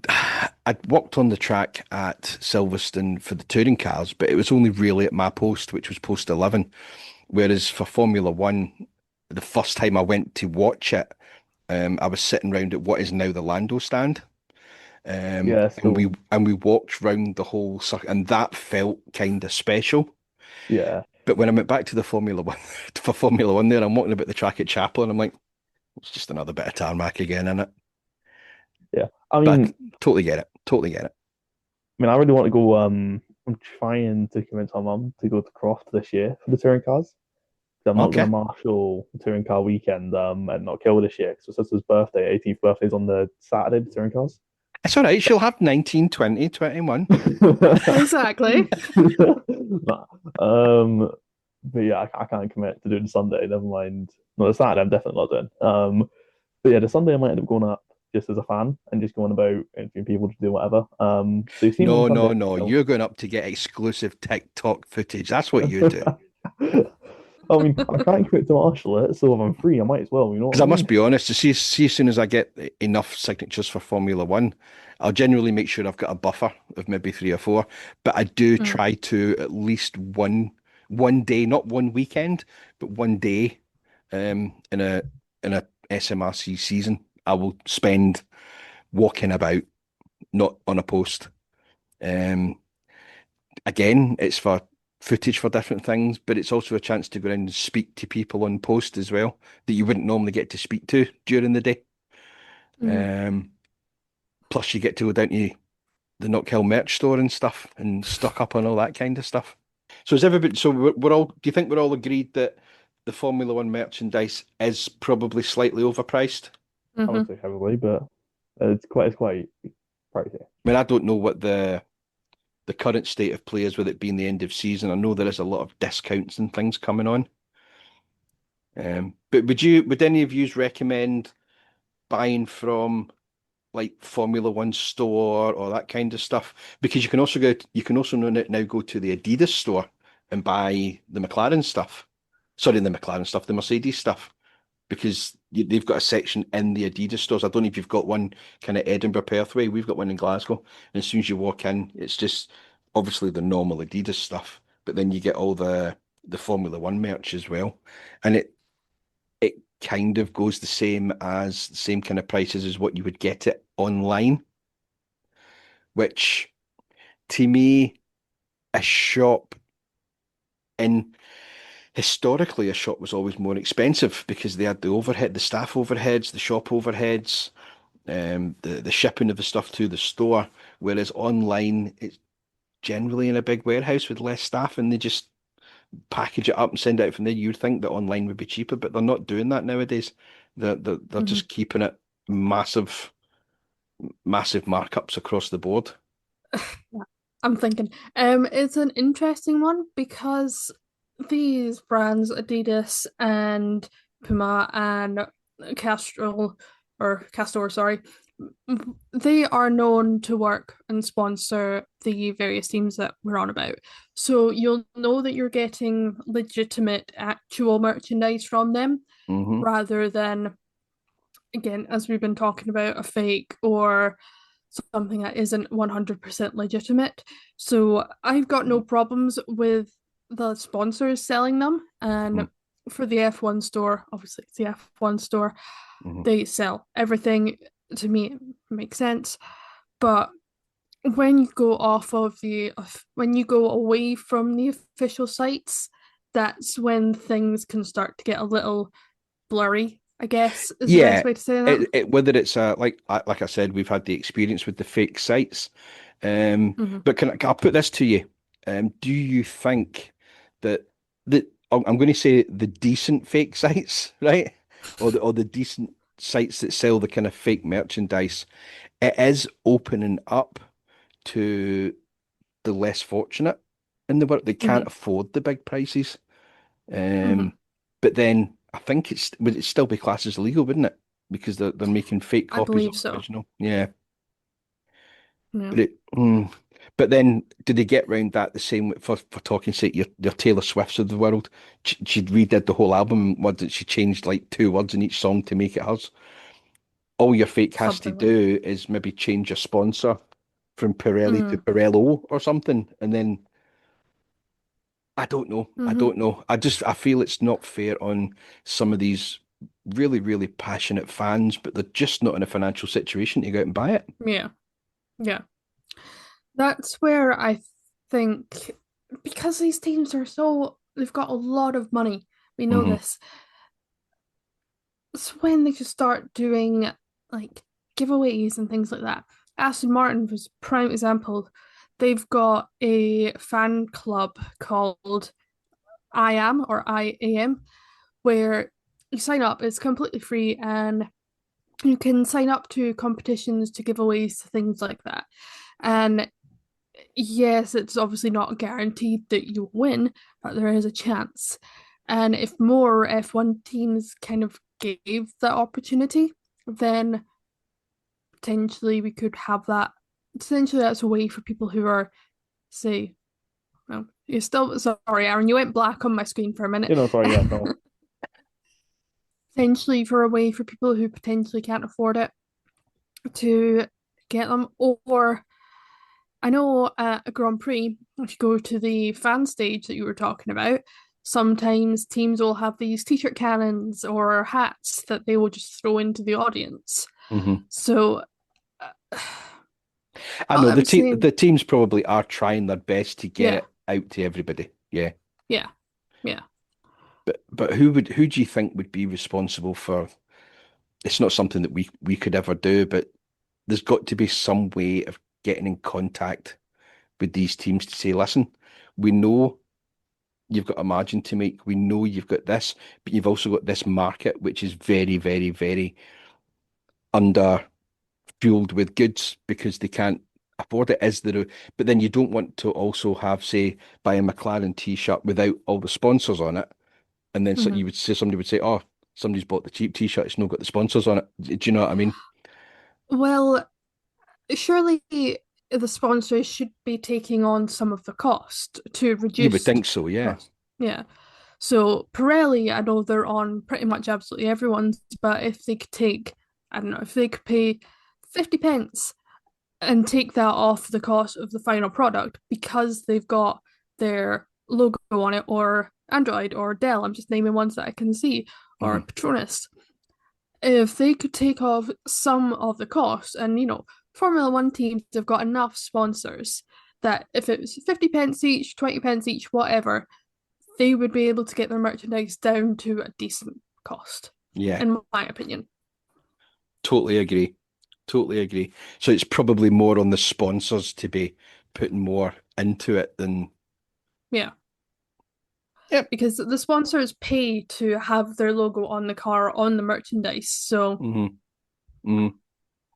I'd walked on the track at Silverstone for the touring cars, but it was only really at my post, which was post 11. Whereas for Formula One, the first time I went to watch it, I was sitting round at what is now the Lando stand. Yeah, And so we walked round the whole circuit, and that felt kind of special. yeah, But when I went back to the Formula One for Formula One there, I'm walking about the track at Chapel, and I'm like, it's just another bit of tarmac again, isn't it? yeah. I But mean, I totally get it. Totally get it. I really want to go. I'm trying to convince my mum to go to Croft this year for the touring cars. I'm not going to Okay. marshal the touring car weekend and not kill this year. So sister's birthday, 18th birthday, is on the Saturday, the touring cars. It's all right. She'll have 19, 20, 21. Exactly. Nah. But yeah, I can't commit to doing Sunday. Never mind. No, the Saturday I'm definitely not doing. But yeah, the Sunday I might end up going up just as a fan and just going about interviewing people to do whatever. So you see me on No, Sunday. no, no. You're going up to get exclusive TikTok footage. That's what you do. I mean, I can't commit to marshal it, so if I'm free, I might as well. You know Because what I I must mean? be honest, to see as soon as I get enough signatures for Formula One, I'll generally make sure I've got a buffer of maybe three or four. But I do Mm. try to at least one day, not one weekend, but one day, in a SMRC season, I will spend walking about, not on a post. Um, Again, it's for footage for different things, but it's also a chance to go around and speak to people on post as well that you wouldn't normally get to speak to during the day. Mhm. Um, Plus, you get to go down to the Knockhill merch store and stuff and stock up on all that kind of stuff. So is everybody? So we're all. Do you think we're all agreed that the Formula One merchandise is probably slightly overpriced? I would Mhm. say heavily, but it's quite pricey. I mean, I don't know what the current state of play is with it being the end of season. I know there is a lot of discounts and things coming on. But would any of you recommend buying from like Formula One store or that kind of stuff? Because you can also now go to the Adidas store and buy the McLaren stuff. Sorry, the McLaren stuff, the Mercedes stuff, because they've got a section in the Adidas stores. I don't know if you've got one kind of Edinburgh Perth way. We've got one in Glasgow, and as soon as you walk in, it's just obviously the normal Adidas stuff, but then you get all the Formula One merch as well, and it kind of goes the same kind of prices as what you would get it online, which to me, a shop in historically a shop was always more expensive because they had the overhead, the staff overheads, the shop overheads, the shipping of the stuff to the store. Whereas online, it's generally in a big warehouse with less staff and they just package it up and send it out from there. You'd think that online would be cheaper, but they're not doing that nowadays. They're Mhm. just keeping it massive massive markups across the board. Yeah. I'm thinking, it's an interesting one because these brands, Adidas and Puma and Castrol or Castor, sorry, they are known to work and sponsor the various teams that we're on about. So you'll know that you're getting legitimate, actual merchandise from them Hmm. rather than, again, as we've been talking about, a fake or something that isn't 100% legitimate. So I've got no problems with the sponsors selling them. Hmm. And for the F1 store, obviously it's the F1 store, Hmm. they sell everything. To me, it makes sense. But when you go when you go away from the official sites, that's when things can start to get a little blurry, I guess is the Yeah, best way to say that. whether it's like I said, we've had the experience with the fake sites. Mhm. But I'll put this to you. Do you think that I'm going to say the decent fake sites, right? Or the decent sites that sell the kind of fake merchandise, it is opening up to the less fortunate in the world. They can't Mhm. afford the big prices. Mhm. Um, but then I think would it still be classed as illegal, wouldn't it? Because they're making fake I copies of believe the so. original. Yeah. Yeah. But but then did they get round that the same for talking say your Taylor Swifts of the world? She redid the whole album. What did she changed like two words in each song to make it hers? All your fake has to Something like do is maybe change your sponsor from Pirelli to mm, Pirello or something, and then I don't know. I hmm don't know. I feel it's not fair on some of these really, really passionate fans, but they're just not in a financial situation to go out and buy it. yeah, yeah. That's where I think because these teams are they've got a lot of money. We know Hmm. this. It's when they just start doing like giveaways and things like that. Aston Martin was prime example. They've got a fan club called I Am or IAM where you sign up, it's completely free and You can sign up to competitions, to giveaways, to things like that. And yes, it's obviously not guaranteed that you'll win, but there is a chance. And if more F1 teams kind of gave that opportunity, then potentially we could have that. Essentially, that's a way for people who are, say, well, you're still sorry, Aaron, you went black on my screen for a minute. Sorry, yeah, no. Potentially for a way for people who potentially can't afford it to get them, or I know at a Grand Prix, if you go to the fan stage that you were talking about, sometimes teams will have these t-shirt cannons or hats that they will just throw into the audience. Mm-hmm. So I know I'm saying, the teams probably are trying their best to get yeah, it out to everybody. Yeah. yeah, yeah. But who do you think would be responsible for, it's not something that we could ever do, but there's got to be some way of getting in contact with these teams to say, listen, we know you've got a margin to make. We know you've got this, but you've also got this market, which is very, very, very under fueled with goods because they can't afford it. But then you don't want to also have, say, buy a McLaren t-shirt without all the sponsors on it. And then so Mhm. you would say somebody would say, oh, somebody's bought the cheap t-shirt, it's not got the sponsors on it. Do you know what I mean? Well, surely the sponsors should be taking on some of the cost to You would reduce think so, yeah. cost. Yeah. So Pirelli, I know they're on pretty much absolutely everyone's, but if they could take, I don't know, if they could pay 50 pence and take that off the cost of the final product because they've got their logo on it, or Android or Dell, I'm just naming ones that I can see, or Hmm. Petronas. If they could take off some of the cost, and Formula One teams have got enough sponsors that if it was 50 pence each, 20 pence each, whatever, they would be able to get their merchandise down to a decent cost, Yeah, in my opinion. totally agree. Totally agree. So it's probably more on the sponsors to be putting more into it than, Yeah. yep. Because the sponsors pay to have their logo on the car, on the merchandise. So, Hmm. Hmm.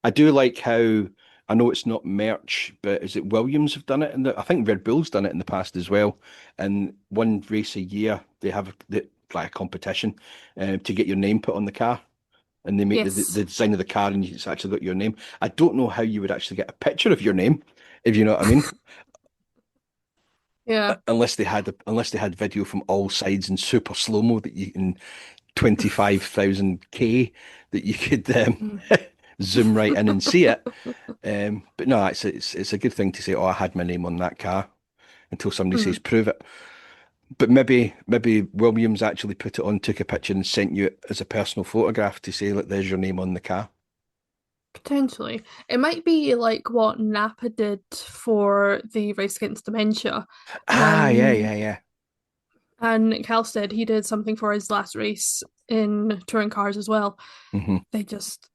I do like how, I know it's not merch, but is it Williams have done it? And I think Red Bull's done it in the past as well. And one race a year, they have like a competition to get your name put on the car. And they make yes. the design of the car and it's actually got your name. I don't know how you would actually get a picture of your name, if you know what I mean. Yeah. Unless they had video from all sides in super slow-mo that you can 25,000K that you could zoom right in and see it. But no, it's a good thing to say, oh, I had my name on that car until somebody says Mhm. prove it. But maybe Williams actually put it on, took a picture and sent you it as a personal photograph to say, look, there's your name on the car. Potentially. It might be like what Napa did for the Race Against Dementia. Ah, yeah, And yeah, yeah. Nick Halstead, he did something for his last race in touring cars as well. Hmm. They just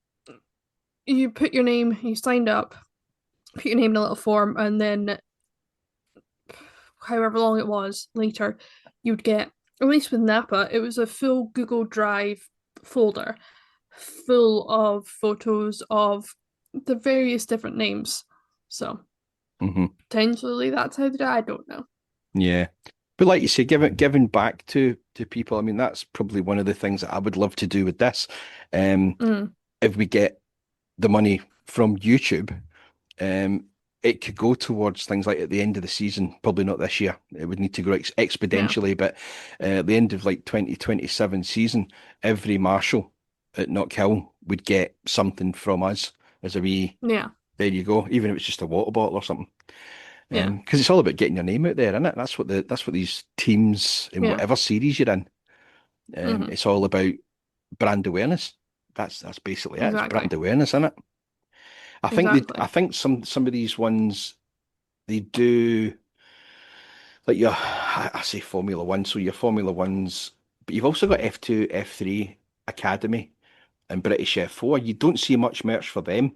you put your name, you signed up, put your name in a little form, and then however long it was later, you'd get, at least with Napa, it was a full Google Drive folder full of photos of the various different names. So Hmm. potentially that's how they did it. I don't know. Yeah. But like you say, giving back to people, I mean, that's probably one of the things that I would love to do with this. Um, Mm, if we get the money from YouTube, um, it could go towards things like at the end of the season, probably not this year. It would need to grow yeah, exponentially, but at the end of like 2027 season, every marshal at Knockhill would get something from us as a wee, yeah, there you go, even if it's just a water bottle or something. yeah, Because it's all about getting your name out there, isn't it? That's what these teams in yeah. whatever series you're in. Hmm. It's all about brand awareness. That's basically it. It's Exactly, brand awareness, isn't it? I exactly. think some of these ones they do like your I say Formula One, so your Formula Ones, but you've also got F2, F3 Academy and British F4. You don't see much merch for them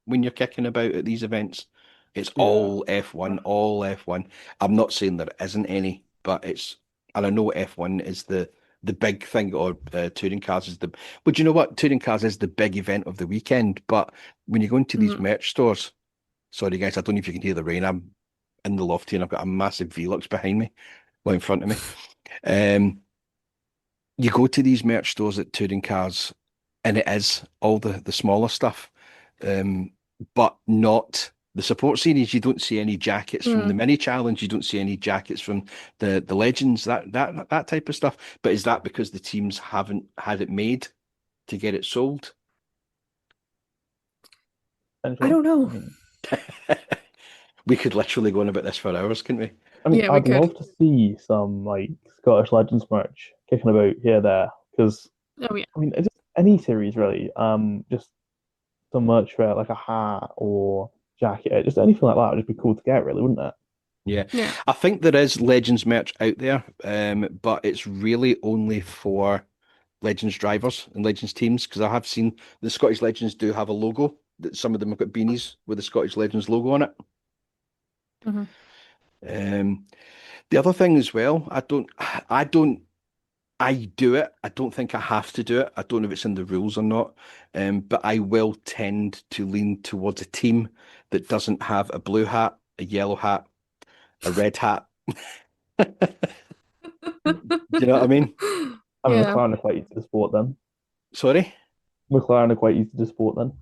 when you're kicking about at these events. It's Yeah. all F1, all F1. I'm not saying there isn't any, but and I know F1 is the big thing, or touring cars is the. But you know what? Touring cars is the big event of the weekend. But when you go into these Mhm. merch stores, sorry guys, I don't know if you can hear the rain. I'm in the loft here, and I've got a massive Velux behind me, well in front of me. Um, you go to these merch stores at touring cars, and it is all the smaller stuff, um, but not the support series. You don't see any jackets from the Mm. mini challenge. You don't see any jackets from the legends. That type of stuff. But is that because the teams haven't had it made to get it sold? I Essentially. don't know. Mhm. We could literally go on about this for hours, couldn't we? I mean, Yeah, we I'd could. love to see some like Scottish Legends merch kicking about here there because Oh yeah. I mean, just any series really. Just some merch for it, like a hat or jacket, just anything like that would just be cool to get, really, wouldn't it? Yeah, Yeah. I think there is Legends merch out there, but it's really only for Legends drivers and Legends teams, because I have seen the Scottish Legends do have a logo, that some of them have got beanies with the Scottish Legends logo on it. Mhm. Um, the other thing as well, I do it. I don't think I have to do it. I don't know if it's in the rules or not. But I will tend to lean towards a team that doesn't have a blue hat, a yellow hat, a red hat. Do you know what I mean? I mean, Yeah, McLaren are quite easy to sport then. Sorry? McLaren are quite easy to sport then.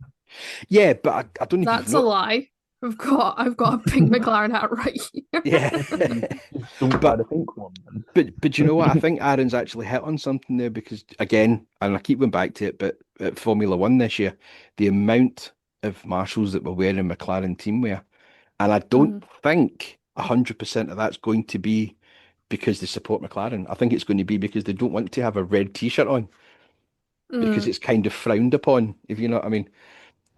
Yeah, but I don't know if you've that's a not. lie. I've got a pink McLaren hat right here. Yeah. Just don't buy But the pink one but you know what? I then. think Aaron's actually hit on something there, because again, and I keep going back to it, but at Formula One this year, the amount of marshals that were wearing McLaren teamwear, and I don't Mhm. think 100% of that's going to be because they support McLaren. I think it's going to be because they don't want to have a red t-shirt on, because Mm. it's kind of frowned upon, if you know what I mean.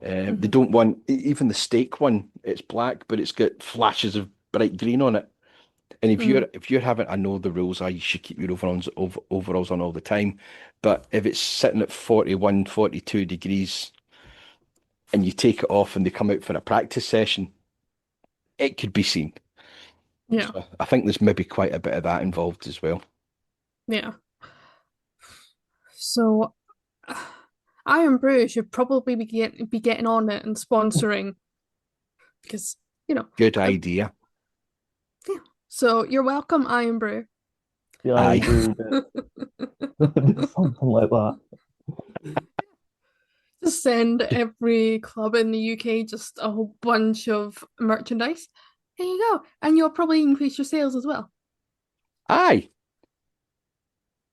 They Mhm. don't want even the stake one. It's black, but it's got flashes of bright green on it. And Mm. if you're having, I know the rules are you should keep your overalls on all the time, but if it's sitting at 41, 42 degrees and you take it off and they come out for a practice session, it could be seen. Yeah. So I think there's maybe quite a bit of that involved as well. Yeah. So Iron Brew should probably be getting on it and sponsoring because you know. Good uh, idea. yeah. So you're welcome, Iron Brew. The Iron Aye. Brew bit, something like that. Just send every club in the UK just a whole bunch of merchandise. There you go. And you'll probably increase your sales as well. Aye.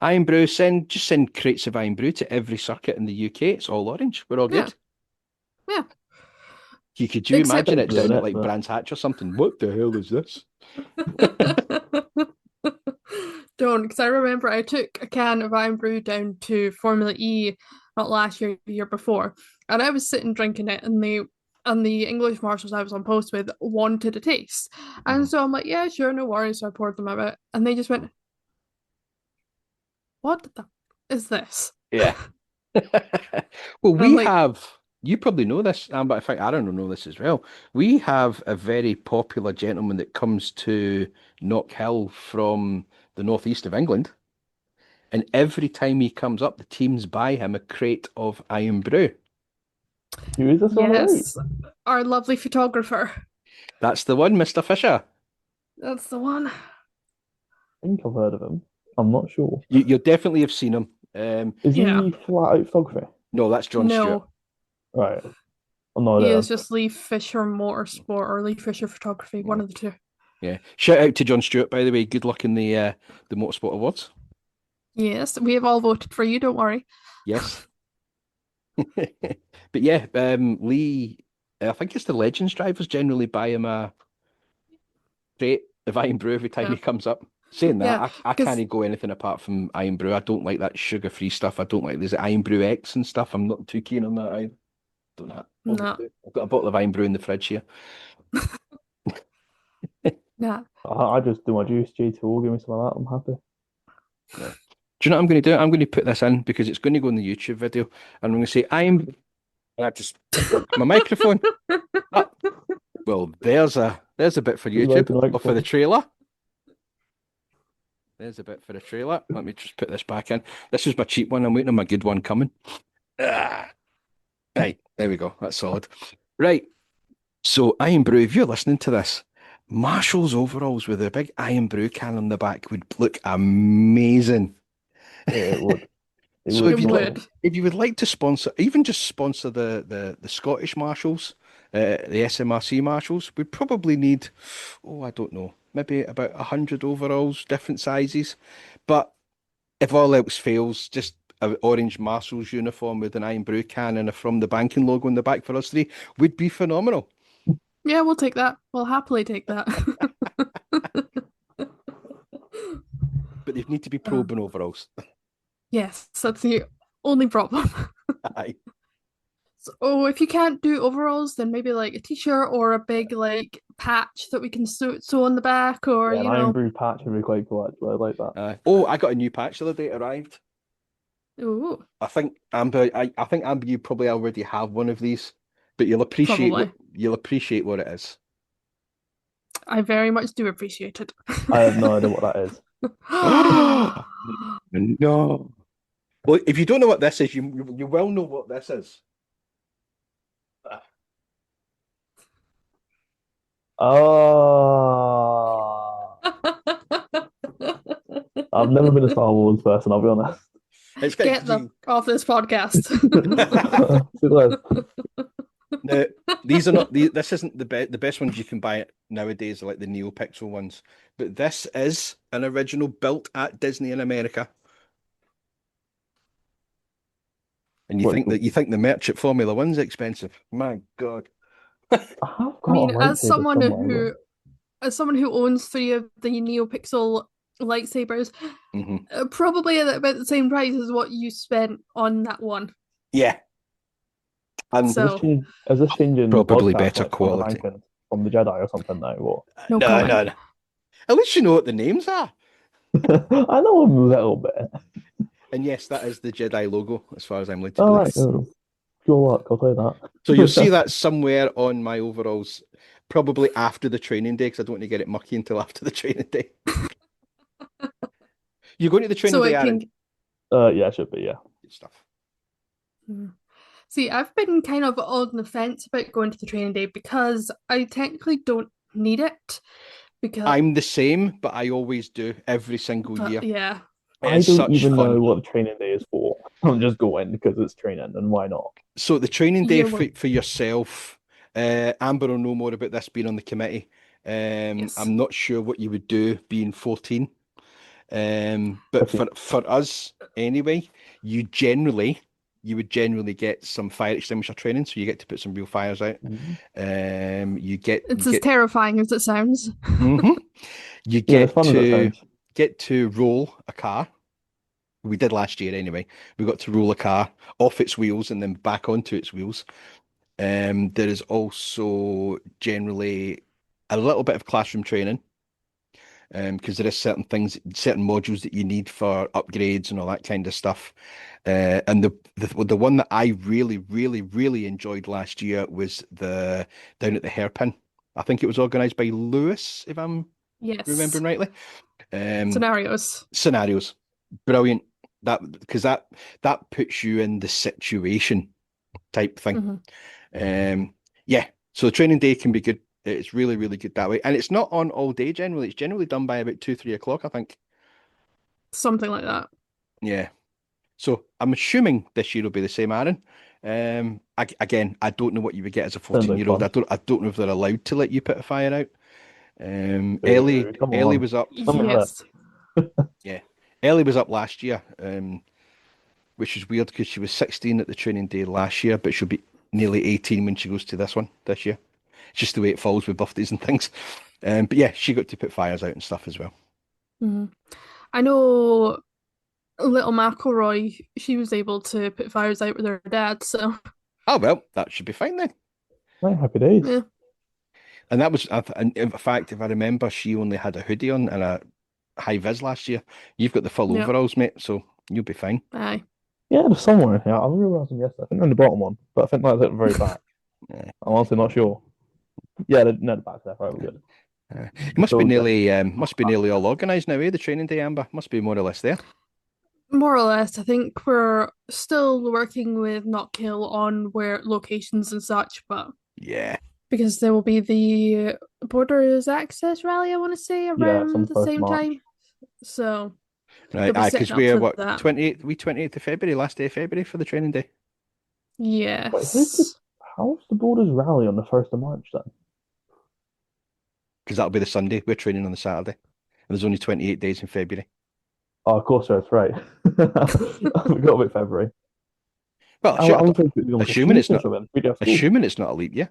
Iron Brew, just send crates of Iron Brew to every circuit in the UK. It's all orange. We're all Yeah, good. yeah. Could you Except imagine Keep it doing down at it, like but Brands Hatch or something? What the hell is this? don't, because I remember I took a can of Iron Brew down to Formula E not last year, the year before, and I was sitting drinking it, and the English marshals I was on post with wanted a taste, and Mhm. so I'm like, yeah, sure, no worries. So I poured them a bit, and they just went, "What the is this?" Yeah. Well, And I'm we like, have, you probably know this, but in fact, Aaron will know this as well. We have a very popular gentleman that comes to Knockhill from the northeast of England. And every time he comes up, the teams buy him a crate of Iron Brew. who is this on the right? yes, our lovely photographer. That's the one, Mr. Fisher. That's the one. I think I've heard of him. I'm not sure. You definitely have seen him. Is Yeah. he flat out photography? No, that's John Stewart. No, Right. I'm not he there. is just Lee Fisher Motorsport or Lee Fisher Photography, one Yeah. of the two. Yeah. Shout out to John Stewart, by the way. Good luck in the Motorsport Awards. Yes, we have all voted for you, don't worry. Yes. But yeah, Lee, I think it's the Legends drivers generally buy him a crate of Iron Brew every time Yeah. he comes up. Saying that, Yeah, I because can't go anything apart from Iron Brew. I don't like that sugar-free stuff. I don't like there's Iron Brew X and stuff. I'm not too keen on that either. Don't know. no, I've got a bottle of Iron Brew in the fridge here. nah. I just do my juice. G2O, give me some of that. I'm happy. Yeah. Do you know what I'm going to do? I'm going to put this in because it's going to go in the YouTube video, and I'm going to say and I just my microphone. Ah, well, there's a bit for Who's about YouTube the or for the microphone? trailer. There's a bit for a trailer. Let me just put this back in. This is my cheap one. I'm waiting on my good one coming. Right, there we go. That's solid. Right. So Iron Brew, if you're listening to this, Marshall's overalls with a big Iron Brew can on the back would look amazing. It would. So It would. if you would like to sponsor, even just sponsor the Scottish Marshals, the SMRC Marshals, we'd probably need, I don't know, maybe about 100 overalls, different sizes. But if all else fails, just an orange Marshals uniform with an Iron Brew can and a From the Banking logo on the back for us three would be phenomenal. Yeah, we'll take that. We'll happily take that. But they need to be probing overalls. Yes, that's the only problem. Aye. So if you can't do overalls, then maybe like a t-shirt or a big like patch that we can sew on the back, or Yeah, an Iron Brew patch would be quite cool, actually. I like that. I got a new patch the other day. It arrived. Ooh, I think Amber, you probably already have one of these, but you'll appreciate what it is. I very much do appreciate it. I have no idea what that is. No. Well, if you don't know what this is, you will know what this is. Oh, I've never been a Star Wars person, I'll be honest. It's Get them off this podcast. No, these are not. This isn't the best. The best ones you can buy nowadays are like the NeoPixel ones, but this is an original built at Disney in America. And you think the merch at Formula One's expensive? My God! I mean, as someone who owns 3 of the NeoPixel lightsabers, probably at about the same price as what you spent on that one. Yeah. And is this changing probably better quality from the Jedi or something now? Or? No. At least you know what the names are. I know a little bit. And yes, that is the Jedi logo, as far as I'm led to believe. Right. Pure luck, I'll tell you that. So you'll see that somewhere on my overalls, probably after the training day, because I don't want to get it mucky until after the training day. You're going to the training day, Aaron? Yeah, it should be, yeah. Good stuff. See, I've been kind of on the fence about going to the training day because I technically don't need it. Because I'm the same, but I always do every single year. Yeah. I don't even know what the training day is for. I'm just going because it's training, and why not? So the training day for yourself, Amber will know more about this being on the committee. Yes. I'm not sure what you would do being 14. But for us anyway, you would generally get some fire extinguisher training, so you get to put some real fires out. It's as terrifying as it sounds. You get to roll a car. We did last year anyway. We got to roll a car off its wheels and then back onto its wheels. There is also generally a little bit of classroom training. Because there is certain modules that you need for upgrades and all that kind of stuff. And the one that I really, really, really enjoyed last year was down at the Hairpin. I think it was organised by Lewis, if I'm remembering rightly. Scenarios. Brilliant. Because that puts you in the situation type thing. Yeah. So the training day can be good. It's really, really good that way. And it's not on all day generally. It's generally done by about 2-3 o'clock, I think. Something like that. Yeah. So I'm assuming this year will be the same, Aaron. Again, I don't know what you would get as a 14-year-old. I don't know if they're allowed to let you put a fire out. Ellie was up. Yes. Yeah. Ellie was up last year, which is weird because she was 16 at the training day last year, but she'll be nearly 18 when she goes to this one this year. It's just the way it falls with birthdays and things. But yeah, she got to put fires out and stuff as well. I know little McElroy, she was able to put fires out with her dad, so. Oh, well, that should be fine then. Right, happy days. Yeah. And that was, in fact, if I remember, she only had a hoodie on and a high vis last year. You've got the full overalls, mate, so you'll be fine. Aye. Yeah, there's somewhere. Yeah, I realised them yesterday. I think they're in the bottom one, but I think that's at the very back. I'm honestly not sure. Yeah, the back there, right, we're good. It must be So yeah, nearly all organised now, eh? The training day, Amber. Must be more or less there. More or less, I think we're still working with Knockhill on where locations and such, but Yeah. because there will be the Borders Access Rally, I want to say, yeah, some around the first same March. time. So Right. they'll be Because setting up we're for what, that. 28th of February, last day of February for the training day. Wait, who's the Yes. how's the Borders rally on the 1st of March then? Because that'll be the Sunday. We're training on the Saturday. And there's only 28 days in February. Oh, of course, that's right. I forgot about February. Well, I, sure, I was thinking it was like a assuming it's Tuesday or not something. We'd have school. assuming it's not a leap year.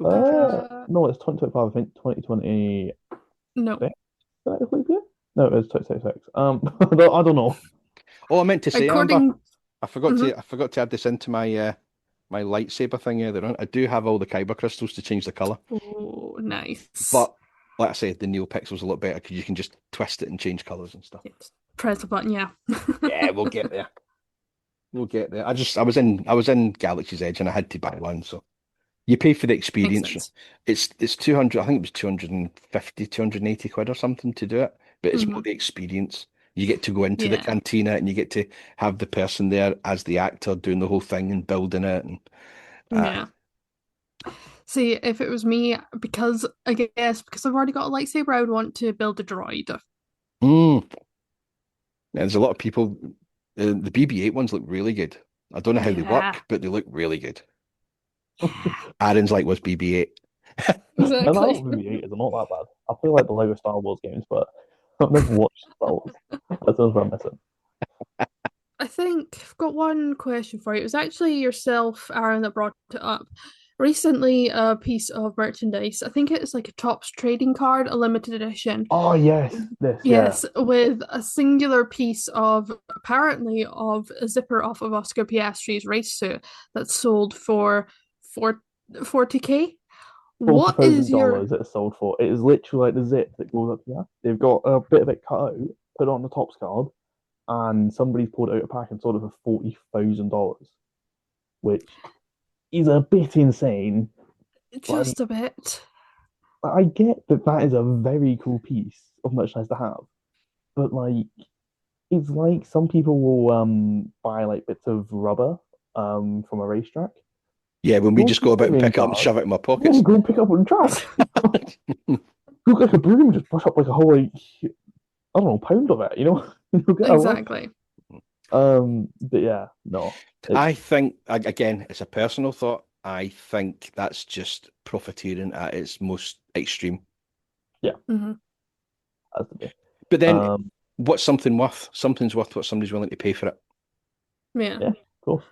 Uh, No, it's 2025. I think 2026. no. No, it's 2026. I don't know. Oh, I meant to say, Amber, According, Mhm. I forgot to add this into my lightsaber thing earlier on. I do have all the kyber crystals to change the color, Oh, nice. but like I said, the NeoPixel's a lot better because you can just twist it and change colors and stuff. Yes. Press the button, yeah. Yeah, we'll get there. We'll get there. I was in Galaxy's Edge and I had to buy one, so you pay for the Makes experience. sense. It's 200, I think it was 250, 280 quid or something to do it, but it's more Hmm. the experience. You get to go into the Yeah. cantina and you get to have the person there as the actor doing the whole thing and building it and uh, Yeah. See, if it was me, because I guess because I've already got a lightsaber, I would want to build a droid. mm. There's a lot of people. The BB-8 ones look really good. I don't know how they Yeah. work, but they look really good. Yeah. Aaron's like, was BB-8? And I Exactly. don't really hate it. They're not that bad. I feel like the Lego Star Wars games, but I've never watched Star Wars. That's what I'm missing. I think I've got one question for you. It was actually yourself, Aaron, that brought it up. Recently, a piece of merchandise, I think it's like a Topps trading card, a limited edition. Oh yes, this yeah. Yes, with a singular piece of apparently of a zipper off of Oscar Piastri's race suit that's sold for 40K. Forty What thousand is your dollars it sold for. It is literally like the zip that goes up here. They've got a bit of it cut out, put it on the Topps card, and somebody pulled out a pack and sold it for $40,000, which is a bit insane. Like just a bit? I get that that is a very cool piece of merchandise to have, but like it's like some people will buy like bits of rubber from a racetrack. Yeah, when we Go just to go the about and trading pick it up and card, shove it in my yeah, pockets. go and pick up on trash. Look like a broom, just brush up like a whole like I don't know pound of it, you know. You'll get a lot. Exactly. But yeah, no, I it's think, again, it's a personal thought. I think that's just profiteering at its most extreme. yeah, Hmm. has to be. But then, Um, what's something worth? Something's worth what somebody's willing to pay for it. Yeah. yeah, of course.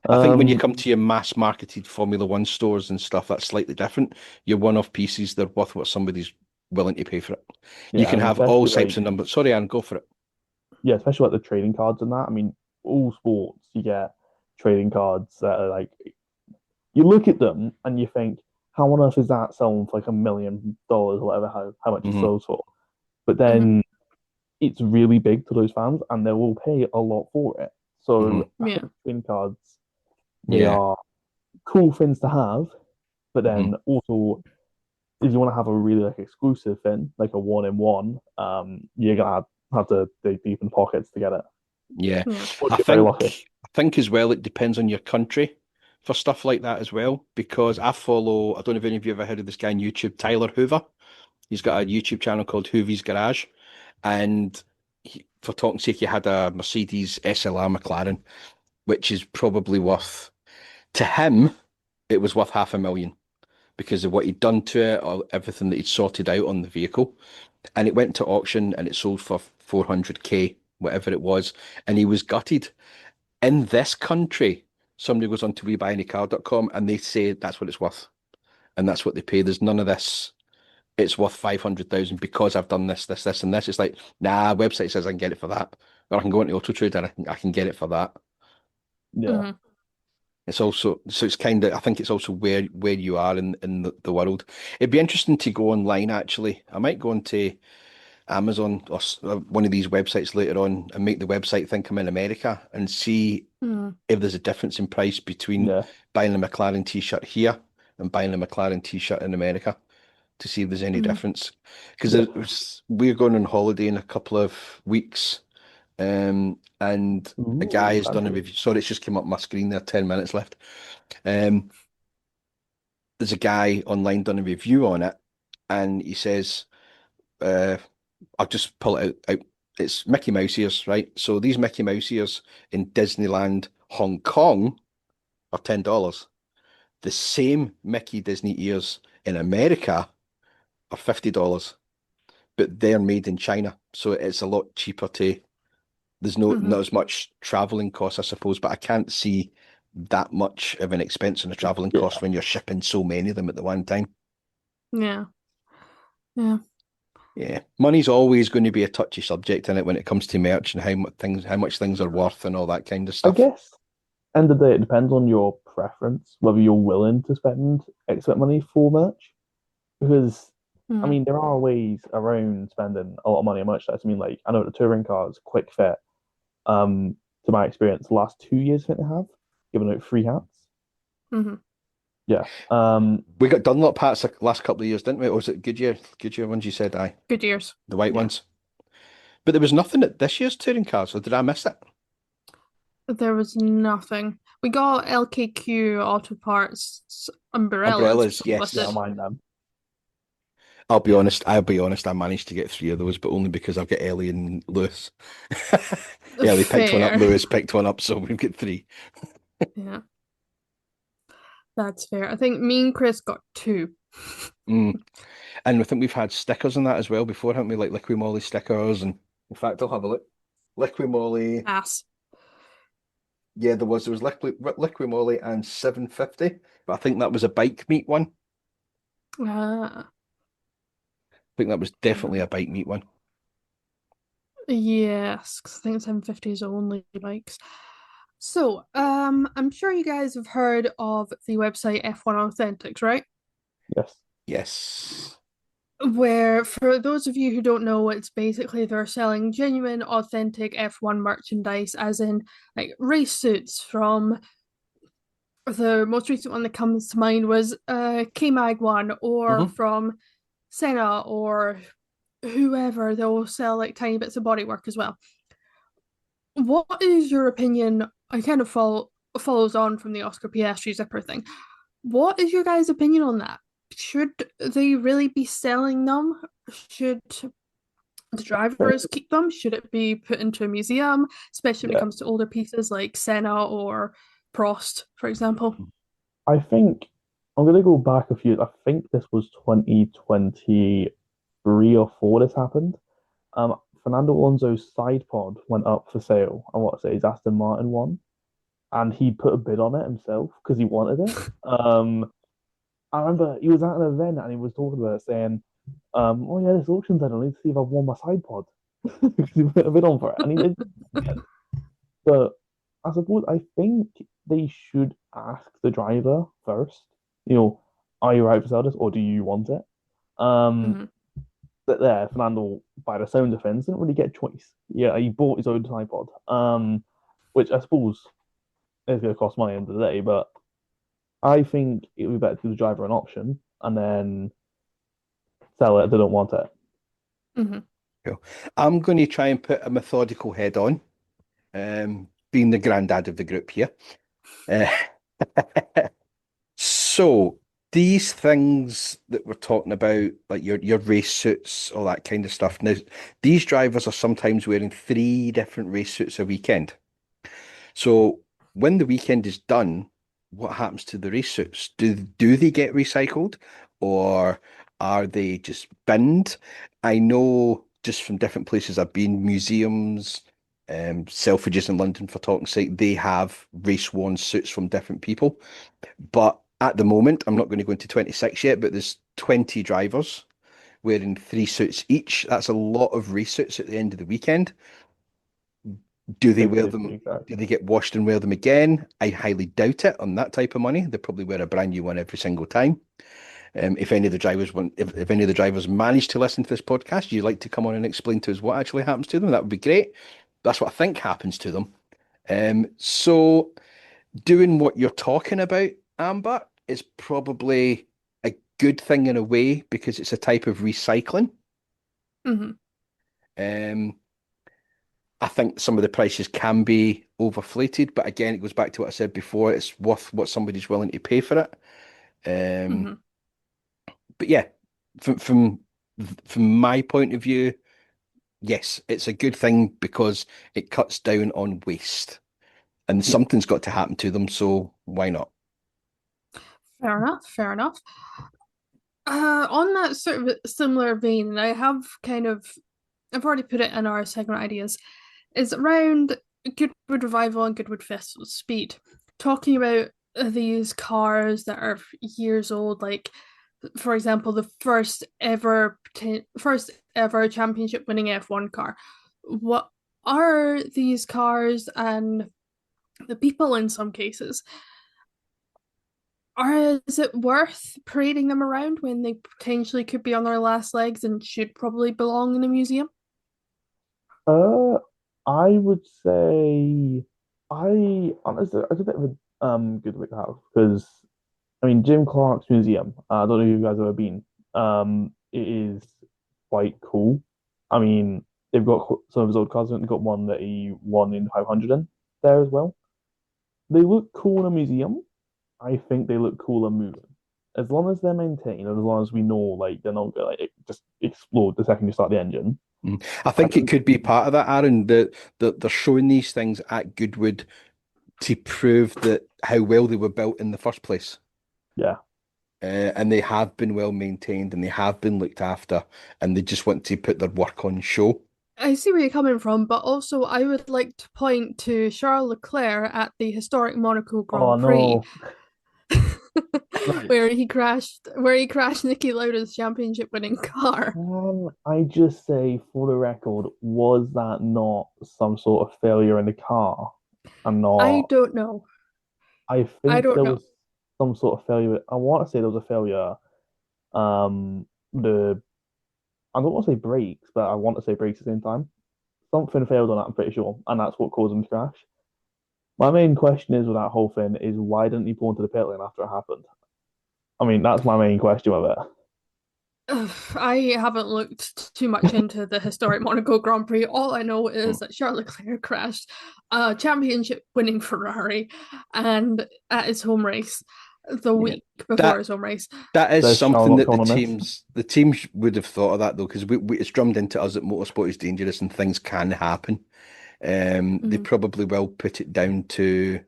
I think when you Um, come to your mass marketed Formula One stores and stuff, that's slightly different. Your one-off pieces, they're worth what somebody's willing to pay for it. You yeah, I can mean, have all especially types like of numbers. Sorry, Aaron, go for it. yeah, especially like the trading cards and that. I mean, all sports you get trading cards that are like you look at them and you think, how on earth is that selling for like $1 million or whatever, how much it Hmm. sells for? But Hmm. then it's really big to those fans and they will pay a lot for it. Hmm. So I Yeah. think trading cards, they Yeah. are cool things to have, but Hmm. then also if you want to have a really like exclusive thing, like a one in one, you're gonna have to dig deep in pockets to get it. Yeah. Yeah. Or I get very think lucky. I think as well it depends on your country for stuff like that as well. Because I don't know if any of you ever heard of this guy on YouTube, Tyler Hoover. He's got a YouTube channel called Hoovy's Garage. And for talking sake, he had a Mercedes SLR McLaren, which is probably worth, to him, it was worth 500,000 because of what he'd done to it or everything that he'd sorted out on the vehicle. And it went to auction and it sold for 400K, whatever it was. And he was gutted. In this country, somebody goes on to WeBuyAnyCar.com and they say that's what it's worth. And that's what they pay. There's none of this. It's worth 500,000 because I've done this, this, this, and this. It's like, nah, website says I can get it for that. Or I can go into Auto Trader and I can get it for that. Yeah. Hmm. It's also, so it's kind of, I think it's also where you are in the world. It'd be interesting to go online actually. I might go onto Amazon or one of these websites later on and make the website think I'm in America and see Hmm. if there's a difference in price between Yeah. buying a McLaren t-shirt here and buying a McLaren t-shirt in America. to see if there's any Mhm. difference. Because Yeah. we're going on holiday in a couple of weeks, and a guy Ooh, has done a fancy. review. Sorry, it's just came up my screen there. 10 minutes left. Um, there's a guy online done a review on it, and he says, uh, "I'll just pull it out. It's Mickey Mouse ears, right? So these Mickey Mouse ears in Disneyland Hong Kong are $10. The same Mickey Disney ears in America are $50, but they're made in China, so it's a lot cheaper to. There's not Mhm. as much traveling cost, I suppose, but I can't see that much of an expense on a traveling Yeah. cost when you're shipping so many of them at the one time. Yeah. Yeah. Yeah, money's always going to be a touchy subject in it when it comes to merch and how much things are worth and all that kind of I stuff. guess end of the day, it depends on your preference, whether you're willing to spend X amount of money for merch. Because, I Mhm. mean, there are ways around spending a lot of money on merchandise. I mean, like, I know the touring cars, Quick Fit, to my experience, the last 2 years, I think they have given out free hats. Mhm. Yeah. We got Dunlop hats the last couple of years, didn't we? Or was it Goodyear? Goodyear ones you said, aye, Good years. the white Yeah. ones. But there was nothing at this year's touring cars, or did I miss it? There was nothing. We got LKQ Auto Parts umbrellas, Umbrellas, but Yeah, I it yes. mind them. I'll be yeah. honest. I'll be honest. I managed to get three of those, but only because I've got Ellie and Lewis. Ellie picked one up. Fair. Lewis picked one up, so we've got three. Yeah, that's fair. I think me and Chris got two. Mm. And I think we've had stickers on that as well before, haven't we? Like Liqui Moly stickers, and in fact, I'll have a look. Liqui Moly. Ass. Yeah, there was Liqui Moly and 750, but I think that was a bike meet one. I Uh, think that was definitely a bike meet one. yes, 'cause I think 750 is only bikes. So, I'm sure you guys have heard of the website F1 Authentics, right? Yes. Yes. Where, for those of you who don't know, it's basically they're selling genuine, authentic F1 merchandise, as in like race suits from the most recent one that comes to mind was K-Mag one, or Hmm. from Senna or whoever. They'll sell like tiny bits of bodywork as well. What is your opinion? I kind of follows on from the Oscar Piastri zipper thing. What is your guys' opinion on that? Should they really be selling them? Should the drivers keep them? Should it be put into a museum, especially when it Yeah. comes to older pieces like Senna or Prost, for example? I think I'm gonna go back a few. I think this was 2023 or four this happened. Fernando Alonso's side pod went up for sale. I want to say his Aston Martin one, and he put a bid on it himself because he wanted it. I remember he was at an event and he was talking about it, saying, "Oh yeah, this auction's done. I need to see if I've won my side pod." Because he put a bid on for it, and he did. But I suppose I think they should ask the driver first. You know, are you right for sale this, or do you want it? Um, Mm-hmm. but there, Fernando, by the sound of things, didn't really get a choice. Yeah, he bought his own tripod, which I suppose is going to cost money at the end of the day. But I think it would be better to give the driver an option and then sell it if they don't want it. Mm-hmm. Cool. I'm going to try and put a methodical head on, being the granddad of the group here. Uh, so these things that we're talking about, like your race suits, all that kind of stuff. Now, these drivers are sometimes wearing three different race suits a weekend. So when the weekend is done, what happens to the race suits? Do they get recycled, or are they just binned? I know just from different places I've been, museums, Selfridges in London for talking sake, they have race worn suits from different people. But at the moment, I'm not going to go into 26 yet, but there's 20 drivers wearing three suits each. That's a lot of race suits at the end of the weekend. Do they wear 50-50 them? Do exactly. they get washed and wear them again? I highly doubt it on that type of money. They probably wear a brand new one every single time. If any of the drivers want, if any of the drivers manage to listen to this podcast, you'd like to come on and explain to us what actually happens to them, that would be great. That's what I think happens to them. So doing what you're talking about, Amber, is probably a good thing in a way because it's a type of recycling. Hmm. Um, I think some of the prices can be overflated, but again, it goes back to what I said before. It's worth what somebody's willing to pay for it. Um, Hmm. but yeah, from from from my point of view, yes, it's a good thing because it cuts down on waste, and Yeah. something's got to happen to them. So why not? Fair enough. Fair enough. On that sort of similar vein, I've already put it in our segment ideas, is around Goodwood Revival and Goodwood Festival Speed, talking about these cars that are years old, like for example, the first ever championship winning F1 car. What are these cars and the people in some cases? Is it worth parading them around when they potentially could be on their last legs and should probably belong in a museum? Uh, I would say I honestly it's a bit of a good way to have because I mean Jim Clark's museum. I don't know if you guys have ever been. It is quite cool. I mean, they've got some of his old cars. They've got one that he won in 500 in there as well. They look cool in a museum. I think they look cooler moving. As long as they're maintained, and as long as we know like they're not gonna like just explode the second you start the engine. I I think it think could be part of that, Aaron, that they're showing these things at Goodwood to prove that how well they were built in the first place. yeah. And they have been well maintained and they have been looked after, and they just want to put their work on show. I see where you're coming from, but also I would like to point to Charles Leclerc at the historic Monaco Oh Grand Prix, no. Right. where he crashed Niki Lauda's championship winning car. Can I just say, for the record, was that not some sort of failure in the car? And I not, don't know. I I think don't there know. was some sort of failure. I want to say there was a failure. The I don't want to say brakes, but I want to say brakes at the same time. Something failed on that, I'm pretty sure, and that's what caused him to crash. My main question is with that whole thing is why didn't he pull into the pit lane after it happened? I mean, that's my main question with I haven't looked too much into the historic Monaco Grand Prix. All I know Hmm. is that Charles Leclerc crashed a championship winning Ferrari and at his home race the Yeah, week before that his home race. that is There's Charles something not that coming on this. the teams would have thought of that though, because it's drummed into us that motorsport is dangerous and things can happen. They Mhm. probably will put it down to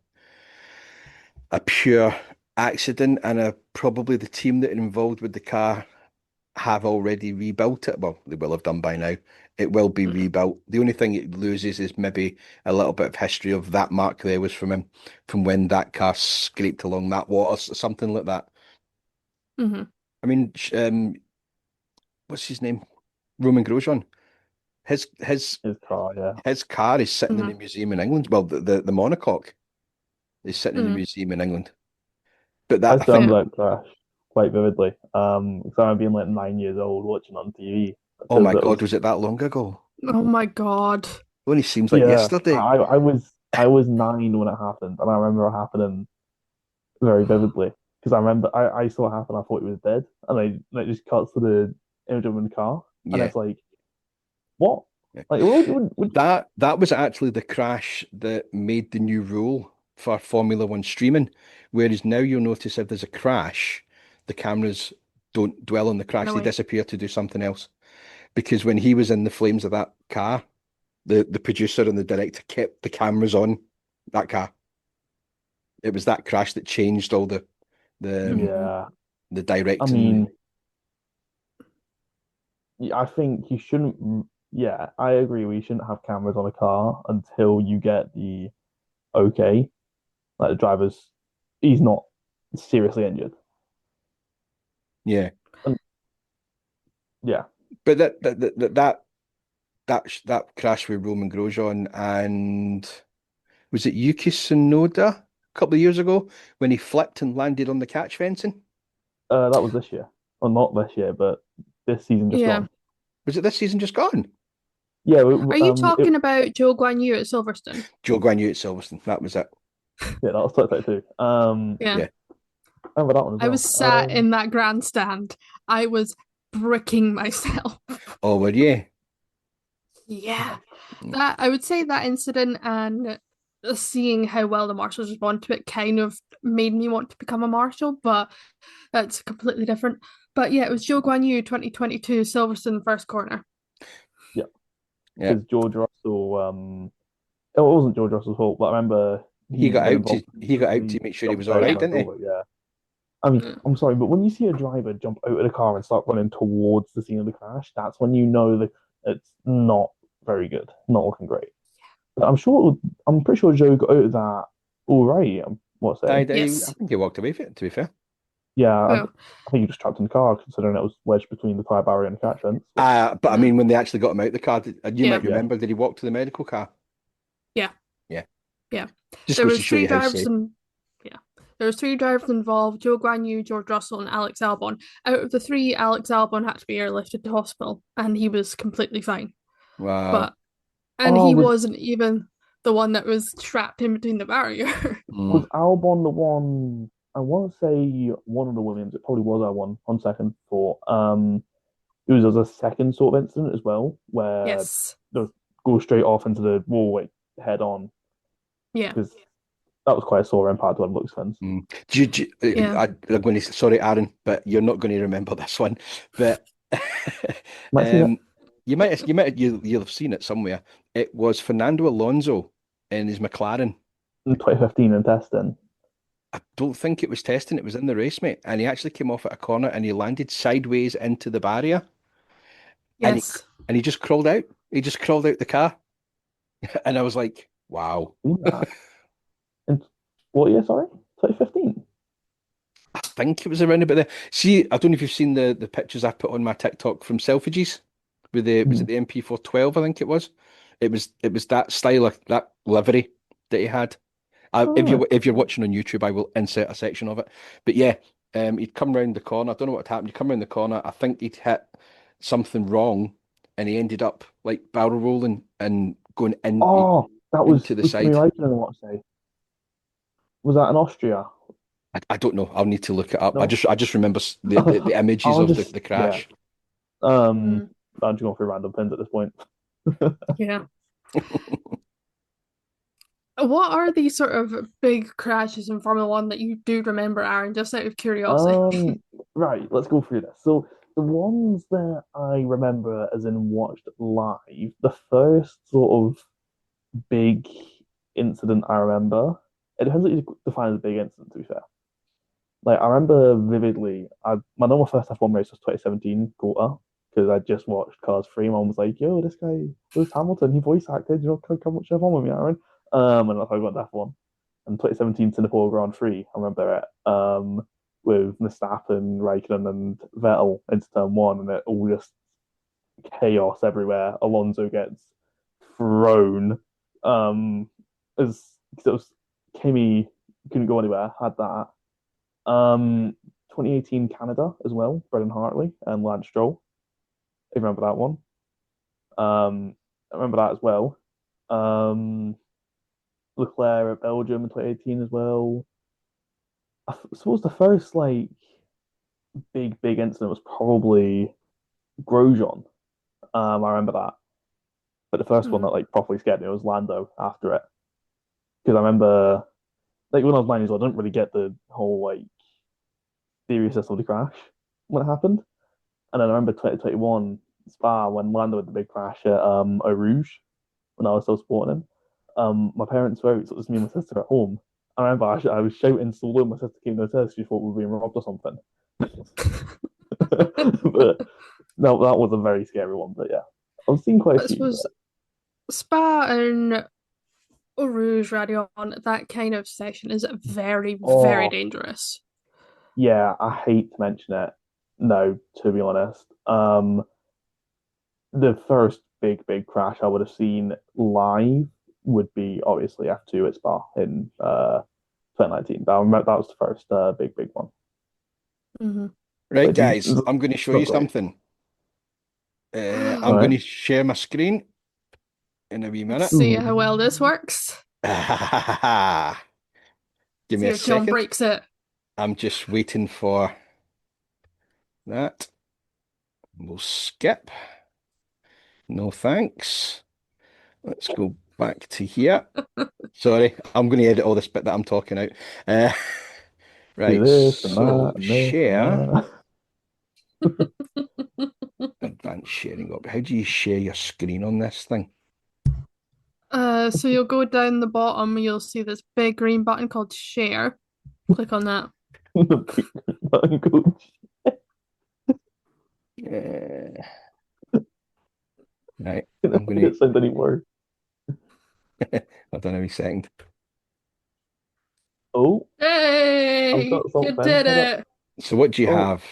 a pure accident, and probably the team that are involved with the car have already rebuilt it. Well, they will have done by now. It will be Mhm. rebuilt. The only thing it loses is maybe a little bit of history of that mark there was from him, from when that car scraped along that water, something like that. Mhm. I mean, what's his name? Roman Grosjean. His His car, yeah. his car is sitting in Mhm. a museum in England. Well, the monocoque is sitting in a Mhm. museum in England. But I that I still think, Yeah. remember that crash quite vividly. Because I remember being like 9 years old watching on TV oh because my it God, was was it that long ago? Oh my God. Only seems like yeah. yesterday. I was 9 when it happened, and I remember it happening very vividly because I remember I saw it happen. I thought he was dead, and it just cuts to the image of him in the car, and Yeah. it's like what? Yeah. Like would That was actually the crash that made the new rule for Formula One streaming. Whereas now you'll notice if there's a crash, the cameras don't dwell on the Run crash, they away. disappear to do something else. Because when he was in the flames of that car, the producer and the director kept the cameras on that car. It was that crash that changed all the Mhm. yeah. the I directing. mean, I think you shouldn't. Yeah, I agree. We shouldn't have cameras on a car until you get the okay. Like the driver's, he's not seriously injured. Yeah. And yeah, But that crash with Roman Grosjean and was it Yuki Tsunoda a couple of years ago when he flipped and landed on the catch fencing? that was this year. Well, not this year, but this season just Yeah. gone. Was it this season just gone? Yeah, Are you talking about Joe Guan Yu at Silverstone? Joe Guan Yu at Silverstone. That was it. yeah, that was 2022. Yeah. Yeah. remember that one as I well. was sat in that grandstand. I was bricking myself. Oh, were you? Yeah. Mm. That I would say that incident and seeing how well the marshals respond to it kind of made me want to become a marshal, but that's completely different. But yeah, it was Joe Guan Yu 2022 Silverstone first corner. Yeah, Yeah. because George Russell, it wasn't George Russell's fault, but I remember He he got got out to involved he got out briefly, to make sure he was jumped all out and right, went didn't he? over. Yeah, I mean, Mm. I'm sorry, but when you see a driver jump out of the car and start running towards the scene of the crash, that's when you know that it's not very good, not looking great. But I'm pretty sure Joe got out of that all right. What say? Yes. I think he walked away from it, to be fair. Yeah, Well, I think he just trapped in the car, considering it was wedged between the tyre barrier and the catch fence. So, But I mean, when they actually got him out of the car, and you might yeah. yeah. remember, did he walk to the medical car? Yeah. Yeah. Yeah. Just There goes to was show three you how drivers safe. and yeah. There was three drivers involved, Joe Guan Yu, George Russell, and Alex Albon. Out of the three, Alex Albon had to be airlifted to hospital and he was completely fine. Wow. But and Oh, he wasn't even the one that was trapped in between the barrier. was Mm. Albon the one? I want to say one of the Williams. It probably was Albon on second thought. It was a second sort of incident as well, where Yes. they go straight off into the wall, like head on, Yeah. because that was quite a sore impact when it looks fence. Mm. Yeah. I'm going to sorry, Aaron, but you're not going to remember this one. But Might have seen it you'll have seen it somewhere. It was Fernando Alonso in his McLaren. in 2015 in testing. I don't think it was testing, it was in the race, mate. And he actually came off at a corner and he landed sideways into the barrier and he Yes. and he just crawled out. He just crawled out the car. And I was like, wow. Seen that. In what year? Sorry, 2015. I think it was around about there. See, I don't know if you've seen the pictures I put on my TikTok from Selfridges with the was Hmm. it the MP412, I think it was. It was that style of that livery that he had. If Oh, you're watching on YouTube, I will insert a section of it. But yeah, he'd come round the corner. I don't know what happened. He'd come round the corner. I think he'd hit something wrong, and he ended up like barrel rolling and going oh, that into the was Kimi side. Räikkönen. I want to say, was that in Austria? I don't know. I'll need to look it up. I No, just remember the images I'll of just the yeah. crash. Um, Mm. I'm just going through random pins at this point. Yeah. What are these sort of big crashes in Formula One that you do remember, Aaron, just out of curiosity? Right, let's go through this. So the ones that I remember as in watched live, the first sort of big incident I remember, it depends what you define as a big incident, to be fair. Like I remember vividly, my normal first F1 race was 2017 Quarter because I just watched Cars 3. Mom was like, "Yo, this guy Lewis Hamilton, he voice acted. You know, come watch F1 with me, Aaron." And that's how I got to F1. And 2017 Singapore Grand Prix, I remember it. With Verstappen, Raikkonen, and Vettel into turn one, and it all just chaos everywhere. Alonso gets thrown. As it was Kimi couldn't go anywhere, had that. 2018 Canada as well, Brendan Hartley and Lance Stroll. I remember that one. I remember that as well. Um, Leclerc at Belgium in 2018 as well. I suppose the first like big incident was probably Grosjean. I remember that. But the first one Mm. that like properly scared me was Lando after it. Because I remember like when I was 9 years old, I didn't really get the whole like seriousness of the crash when it happened. And then I remember 2021 Spa when Lando had the big crash at Eau Rouge when I was still supporting him. My parents were out, so it was me and my sister at home. I remember I was shouting so loud, my sister came downstairs. She thought we were being robbed or something. But no, that was a very scary one. But yeah, I've seen quite a I few. suppose Spa and Eau Rouge Radio on that kind of session is very, very Oh, dangerous. yeah, I hate to mention it. No, to be honest. The first big crash I would have seen live would be obviously F2 at Spa in 2019. That, that was the first big one. Hmm. But Right, if you, guys, I'm going to show not you great. something. All I'm going right. to share my screen in a wee Let's minute. see how Ooh. well this works. Give me See a if John second. breaks it. I'm just waiting for that. We'll skip. No thanks. Let's go back to here. Sorry, I'm going to edit all this bit that I'm talking out. Uh, Do right, this and so that and this and share, that. advanced sharing up. How do you share your screen on this thing? So you'll go down the bottom, you'll see this big green button called share. Click on that. Uh, right, I'm I'm going going to send any word. to, hold on a wee second. Oh, I've Hey, got you something. did Hold up. it. So what do you Oh, have?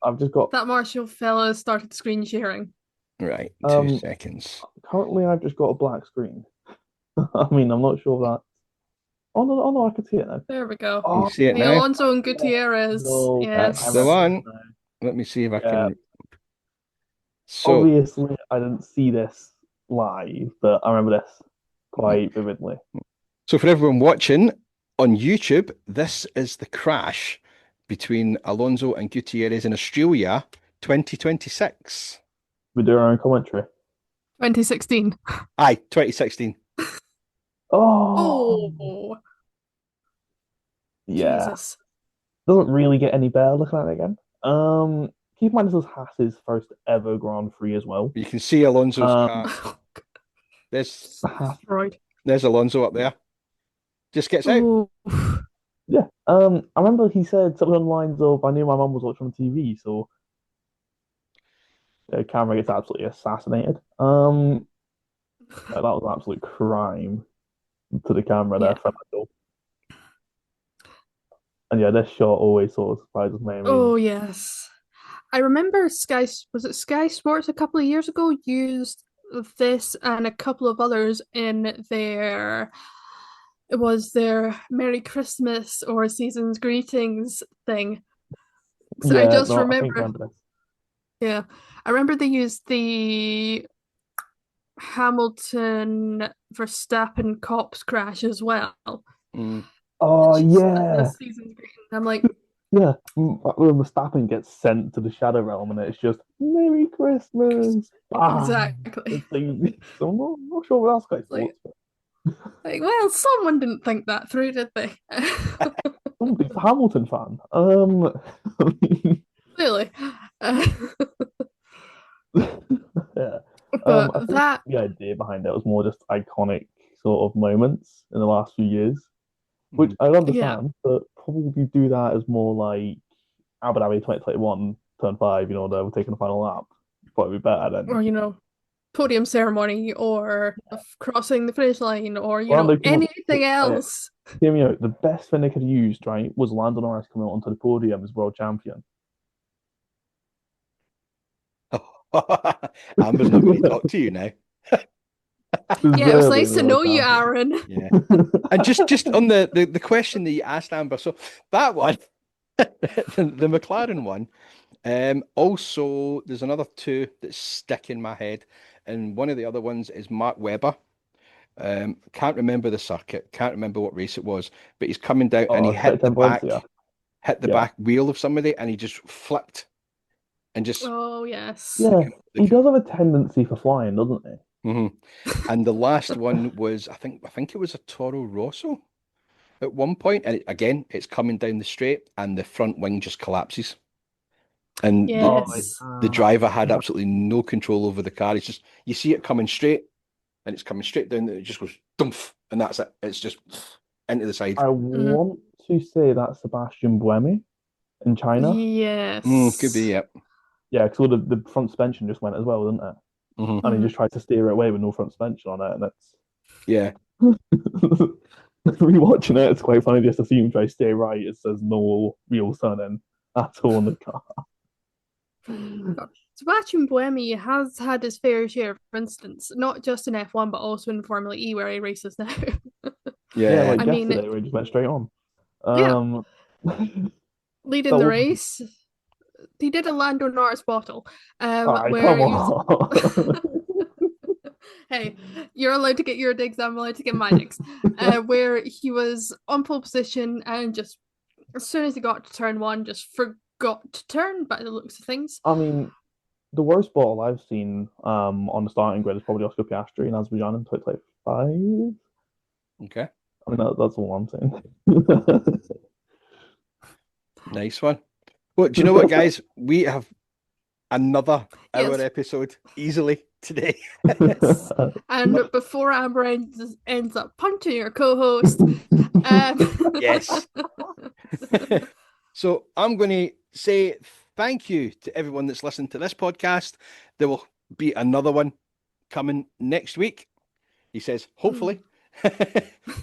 I've just got That Marshall fella started screen sharing. Right, two um seconds. currently I've just got a black screen. I mean, I'm not sure that. Oh no, I can see it now. There we go. Can you Oh, see it Hey, now? Alonso and yeah. Gutierrez. No, That's I the Yes. remember this one. now. Let me see if I Yeah, can. So, obviously I didn't see this live, but I remember this quite vividly. so for everyone watching on YouTube, this is the crash between Alonso and Gutierrez in Australia 2026. We do our own commentary. 2016. Aye, 2016. Oh, Oh, yeah. Jesus. Doesn't really get any better looking at it again. Keep in mind this was Haas's first ever Grand Prix as well. You can see Alonso's car. There's Haas, Destroyed. there's Alonso up there. Just gets out. Oh, yeah. I remember he said something on the lines of, "I knew my mum was watching on TV, so the camera gets absolutely assassinated." That was an absolute crime to the camera there yeah. for Michael. And yeah, this shot always sort of surprises me. I mean, Oh, yes. I remember was it Sky Sports a couple of years ago used this and a couple of others in it was their Merry Christmas or Season's Greetings thing. So I yeah, just no, I think I remember, remember this. yeah, I remember they used the Hamilton Verstappen cops crash as well. Mm. Oh Just the yeah, Season's Greetings. I'm like, yeah. When Verstappen gets sent to the Shadow Realm, and it's just Merry Christmas. Bang. exactly. It's like, so I'm not sure what else guys Like, thought. well, someone didn't think that through, did they? Somebody's a Hamilton fan. Clearly. Uh, Yeah. but I think that, the idea behind it was more just iconic sort of moments in the last few years, which Mm. I yeah, understand, but probably do that as more like Abu Dhabi 2021 turn five, they're taking the final lap. Probably be better than or podium ceremony or crossing the finish line or Lando came out. anything else. Hear me out. The best thing they could have used, right, was Lando Norris coming out onto the podium as world champion. Amber's not going to talk to you now. Yeah, it was Deserving nice to world know you, champion. Aaron. Yeah. And just on the question that you asked, Amber, so that one, the McLaren one, also there's another two that stick in my head, and one of the other ones is Mark Webber. Can't remember the circuit, can't remember what race it was, but he's coming down and he Oh, Titan Valencia. hit the Yeah. back wheel of somebody, and he just flipped and just Oh, yes. Yeah. He does have a tendency for flying, doesn't he? Mhm. And the last one was, I think it was a Toro Rosso at one point, and again, it's coming down the straight, and the front wing just collapses, and Oh, Yes. the driver had absolutely no control over the car. It's just you see it coming straight, and it's coming straight down, and it just goes dumph, and that's it. It's just into the side. I Mhm. want to say that's Sebastian Buemi in China. Could be, Yes. yeah. Yeah, because all the front suspension just went as well, didn't it? Hmm. And he Mhm. just tried to steer it away with no front suspension on it, and Yeah. rewatching it, it's quite funny just to see him try to stay right. It says no real turning at all in the car. God. Sebastian Buemi has had his fair share, for instance, not just in F1, but also in Formula E, where he races now. Yeah, Yeah. like I mean, yesterday where he just went straight on. yeah, Um, leading that the was, race. He did a Lando Norris bottle, alright, where come he was. on. Hey, you're allowed to get your digs, I'm allowed to get my digs. Where he was on pole position and just as soon as he got to turn 1, just forgot to turn by the looks of things. I mean, the worst bottle I've seen on the starting grid is probably Oscar Piastri in Azerbaijan in 2025. Okay. I mean, that's all I'm saying. Nice one. Well, do you know what, guys? We have another hour Yes. episode easily today. Yes. And before Amber ends up punching your co-host, Yes. So I'm going to say thank you to everyone that's listened to this podcast. There will be another one coming next week. He says, hopefully.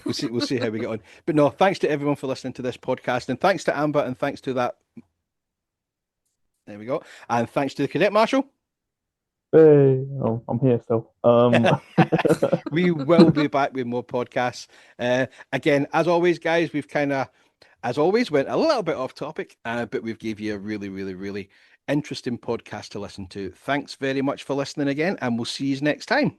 We'll see how we get on. But no, thanks to everyone for listening to this podcast, and thanks to Amber, and thanks to that. There we go. And thanks to the Cadet Marshal. Hey, oh, I'm here still. We will be back with more podcasts. Again, as always, guys, we've kind of, as always, went a little bit off topic, but we've gave you a really, really, really interesting podcast to listen to. Thanks very much for listening again, and we'll see you next time.